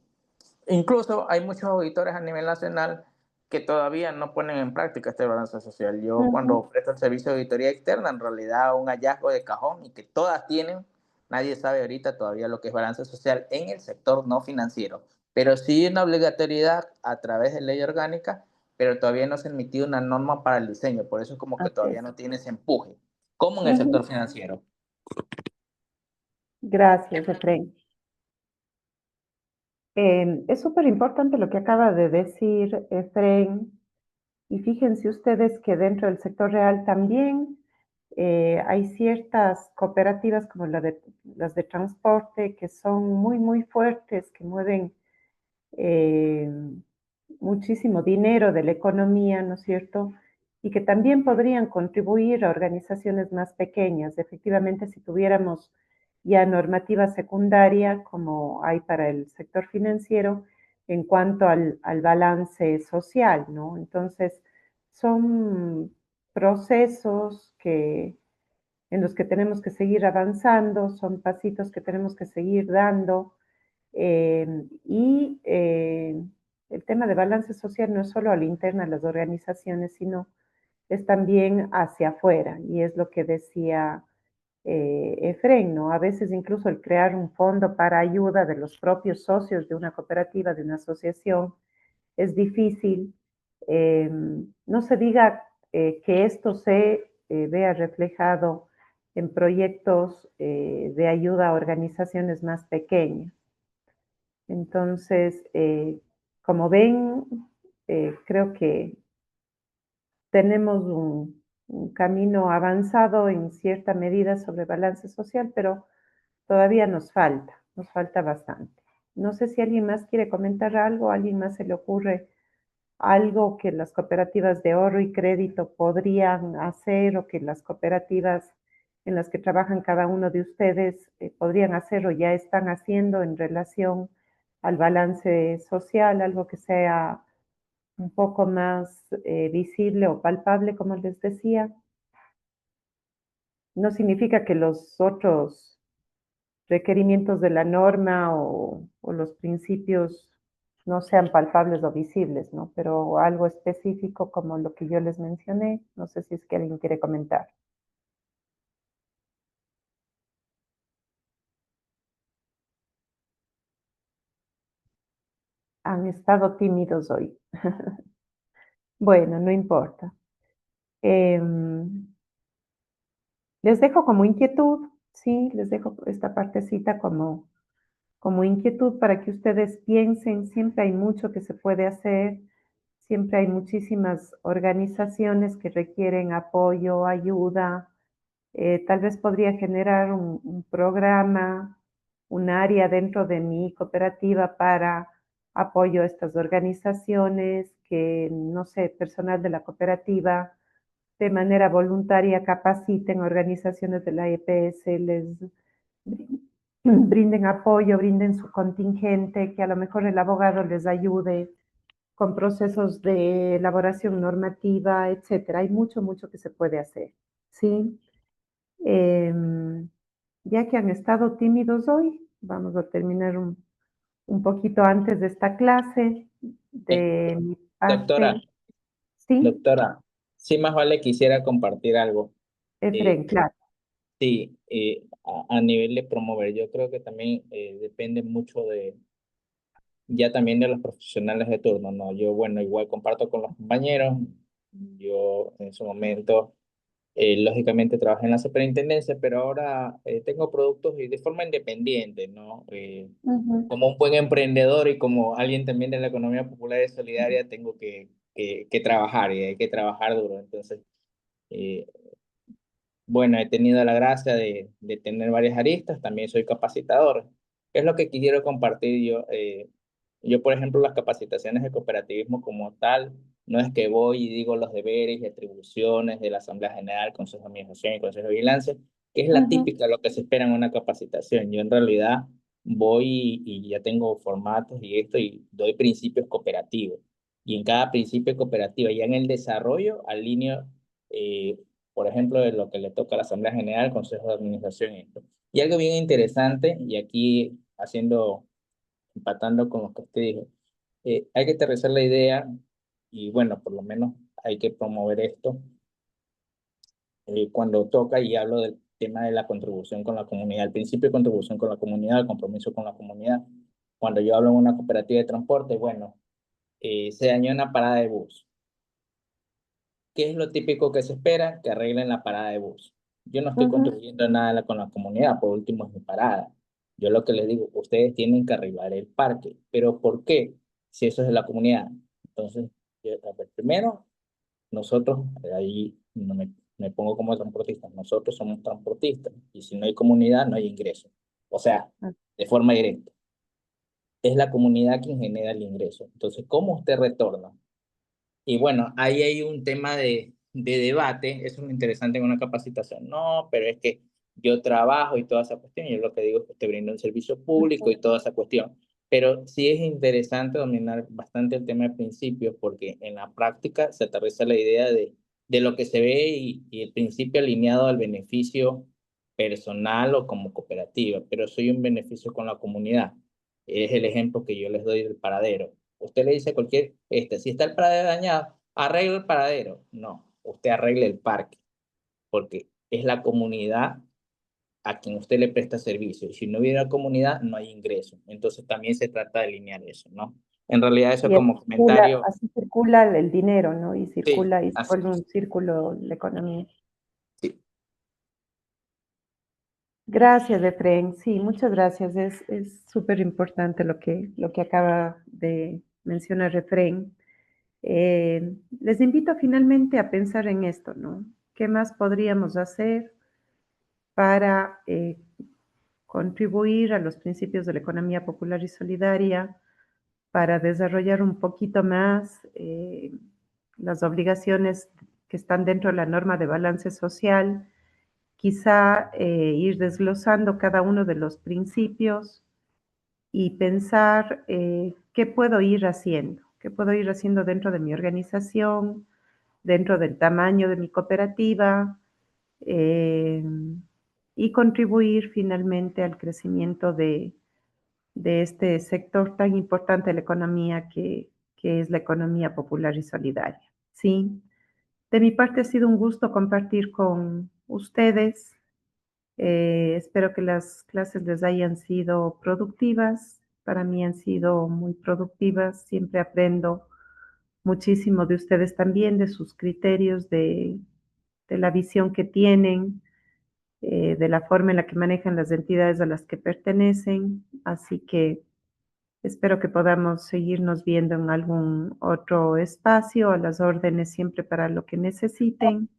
incluso hay muchos auditores a nivel nacional que todavía no ponen en práctica este balance social. Yo ujú, cuando presto el servicio de auditoría externa, en realidad un hallazgo de cajón y que todas tienen, nadie sabe ahorita todavía lo que es balance social en el sector no financiero. Pero sí una obligatoriedad a través de ley orgánica, pero todavía no se ha emitido una norma para el diseño. Por eso es como que así todavía es. no tiene ese empuje, como en el Ujú, sector financiero. gracias, Efraín. Es súper importante lo que acaba de decir Efraín. Y fíjense ustedes que dentro del sector real también hay ciertas cooperativas como las de transporte que son muy, muy fuertes, que mueven eh, muchísimo dinero de la economía, ¿no es cierto? Y que también podrían contribuir a organizaciones más pequeñas. Efectivamente, si tuviéramos ya normativa secundaria, como hay para el sector financiero, en cuanto al balance social, ¿no? Entonces, son procesos en los que tenemos que seguir avanzando, son pasitos que tenemos que seguir dando. El tema de balance social no es solo al interno de las organizaciones, sino es también hacia afuera, y es lo que decía Efren, ¿no? A veces incluso el crear un fondo para ayuda de los propios socios de una cooperativa, de una asociación, es difícil. No se diga que esto se vea reflejado en proyectos de ayuda a organizaciones más pequeñas. Entonces, como ven, creo que tenemos un camino avanzado en cierta medida sobre balance social, pero todavía nos falta bastante. No sé si alguien más quiere comentar algo, a alguien más se le ocurre algo que las cooperativas de ahorro y crédito podrían hacer o que las cooperativas en las que trabajan cada uno de ustedes podrían hacer o ya están haciendo en relación al balance social, algo que sea un poco más visible o palpable, como les decía. No significa que los otros requerimientos de la norma o los principios no sean palpables o visibles, ¿no? Pero algo específico como lo que yo les mencioné, no sé si es que alguien quiere comentar. Han estado tímidos hoy. Bueno, no importa. Les dejo como inquietud, sí, les dejo esta partecita como inquietud para que ustedes piensen, siempre hay mucho que se puede hacer, siempre hay muchísimas organizaciones que requieren apoyo, ayuda. Tal vez podría generar un programa, un área dentro de mi cooperativa para apoyo a estas organizaciones, que, no sé, personal de la cooperativa de manera voluntaria capaciten organizaciones de la EPS, les brinden apoyo, brinden su contingente, que a lo mejor el abogado les ayude con procesos de elaboración normativa, etcétera. Hay mucho, mucho que se puede hacer, ¿sí? Ya que han estado tímidos hoy, vamos a terminar un poquito antes de esta clase. Eh, De mi Doctora, parte, sí, doctora, sí más vale quisiera compartir algo. Efren, claro. Sí, a nivel de promover, yo creo que también depende mucho ya también de los profesionales de turno, ¿no? Yo, bueno, igual comparto con los compañeros, yo en su momento, lógicamente trabajé en la superintendencia, pero ahora tengo productos y de forma independiente, ¿no? Ujú, Como un buen emprendedor y como alguien también de la economía popular y solidaria, tengo que trabajar y hay que trabajar duro. Entonces, eh, bueno, he tenido la gracia de tener varias aristas, también soy capacitador. Es lo que quisiera compartir yo. Yo, por ejemplo, las capacitaciones de cooperativismo como tal, no es que voy y digo los deberes y atribuciones de la Asamblea General, Consejo de Administración y Consejo de Vigilancia, que es la ujú, típica, lo que se espera en una capacitación. Yo en realidad voy y ya tengo formatos y esto y doy principios cooperativos. Y en cada principio cooperativo, ya en el desarrollo, alineo por ejemplo, de lo que le toca a la Asamblea General, Consejo de Administración y esto. Y algo bien interesante, y aquí empatando con lo que usted dijo, hay que aterrizar la idea, y bueno, por lo menos hay que promover esto, cuando toca, y hablo del tema de la contribución con la comunidad, el principio de contribución con la comunidad, el compromiso con la comunidad. Cuando yo hablo en una cooperativa de transporte, bueno, se dañó una parada de bus. ¿Qué es lo típico que se espera? Que arreglen la parada de bus. Yo no estoy ujú, contribuyendo nada con la comunidad, por último es mi parada. Yo lo que les digo, ustedes tienen que arreglar el parque. ¿Pero por qué? Si eso es de la comunidad. Entonces, a ver, primero, nosotros, ahí no me pongo como transportista, nosotros somos transportistas y si no hay comunidad, no hay ingreso. O sea, ah, de forma directa. es la comunidad quien genera el ingreso. Entonces, ¿cómo usted retorna? Y bueno, ahí hay un tema de debate, eso es lo interesante en una capacitación. No, pero es que yo trabajo y toda esa cuestión, yo lo que digo es que usted brinda un servicio público y toda esa cuestión. Pero sí es interesante dominar bastante el tema de principios, porque en la práctica se aterriza la idea de lo que se ve y el principio alineado al beneficio personal o como cooperativa, pero soy un beneficio con la comunidad. Es el ejemplo que yo les doy del paradero. Usted le dice a cualquier, si está el paradero dañado, arregle el paradero. No, usted arregle el parque, porque es la comunidad a quien usted le presta servicio. Y si no hubiera comunidad, no hay ingreso. Entonces también se trata de alinear eso, ¿no? En realidad eso Y como comentario, así circula el dinero, ¿no? Y sí, circula y se así vuelve un es. círculo la economía. Sí. Gracias, Efraín. Sí, muchas gracias. Es súper importante lo que acaba de mencionar Efraín. Les invito finalmente a pensar en esto, ¿no? ¿Qué más podríamos hacer para contribuir a los principios de la economía popular y solidaria, para desarrollar un poquito más las obligaciones que están dentro de la norma de balance social, quizá ir desglosando cada uno de los principios y pensar qué puedo ir haciendo dentro de mi organización, dentro del tamaño de mi cooperativa, eh, y contribuir finalmente al crecimiento de este sector tan importante de la economía que es la economía popular y solidaria. Sí, de mi parte ha sido un gusto compartir con ustedes. Espero que las clases les hayan sido productivas. Para mí han sido muy productivas. Siempre aprendo muchísimo de ustedes también, de sus criterios, de la visión que tienen, de la forma en la que manejan las entidades a las que pertenecen. Así que espero que podamos seguirnos viendo en algún otro espacio, a las órdenes siempre para lo que necesiten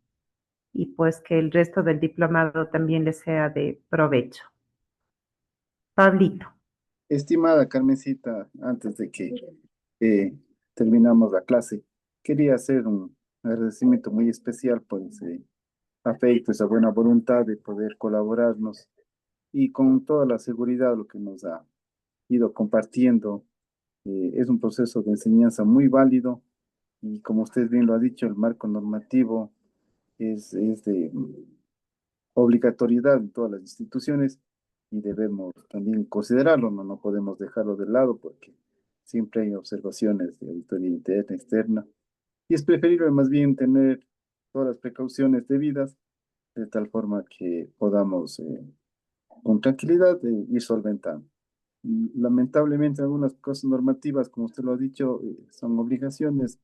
y pues que el resto del diplomado también les sea de provecho. Pablito. Estimada Carmencita, antes de que eh, terminamos la clase, quería hacer un agradecimiento muy especial por ese afecto, esa buena voluntad de poder colaborarnos y con toda la seguridad lo que nos ha ido compartiendo. Es un proceso de enseñanza muy válido y como usted bien lo ha dicho, el marco normativo es de obligatoriedad en todas las instituciones y debemos también considerarlo, no podemos dejarlo de lado porque siempre hay observaciones de auditoría interna, externa, y es preferible más bien tener todas las precauciones debidas de tal forma que podamos con tranquilidad ir solventando. Lamentablemente algunas cosas normativas, como usted lo ha dicho, son obligaciones,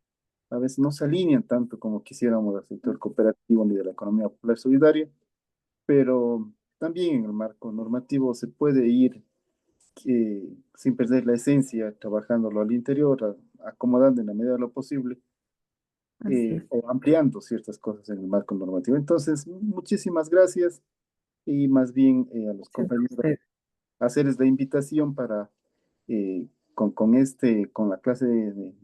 a veces no se alinean tanto como quisiéramos al sector cooperativo ni de la economía popular solidaria, pero también en el marco normativo se puede ir sin perder la esencia, trabajándolo al interior, acomodando en la medida de lo posible Así es. o ampliando ciertas cosas en el marco normativo. Entonces, muchísimas gracias y más bien a los Muchas compañeros gracias. hacerles la invitación para con la clase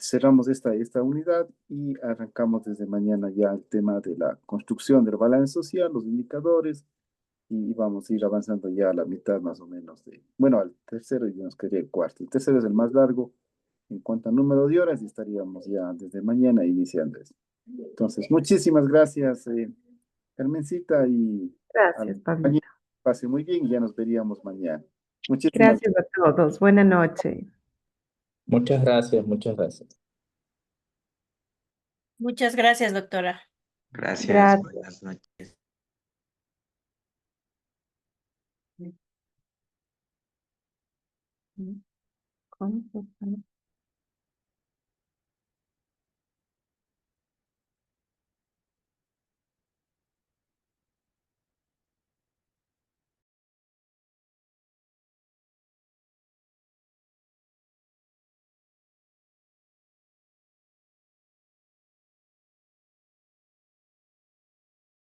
cerramos esta unidad y arrancamos desde mañana ya el tema de la construcción del balance social, los indicadores, y vamos a ir avanzando ya a la mitad más o menos bueno, al tercero y nos quedaría el cuarto. El tercero es el más largo en cuanto a número de horas y estaríamos ya desde mañana iniciando eso. Entonces, muchísimas gracias, Carmencita, y a la Gracias, compañía. Pablito. Pase muy bien y ya nos veríamos mañana. Muchísimas Gracias a todos. Buena noche. Muchas gracias, muchas gracias. Muchas gracias, doctora. Gracias, Gracias. buenas noches. ¿Cómo?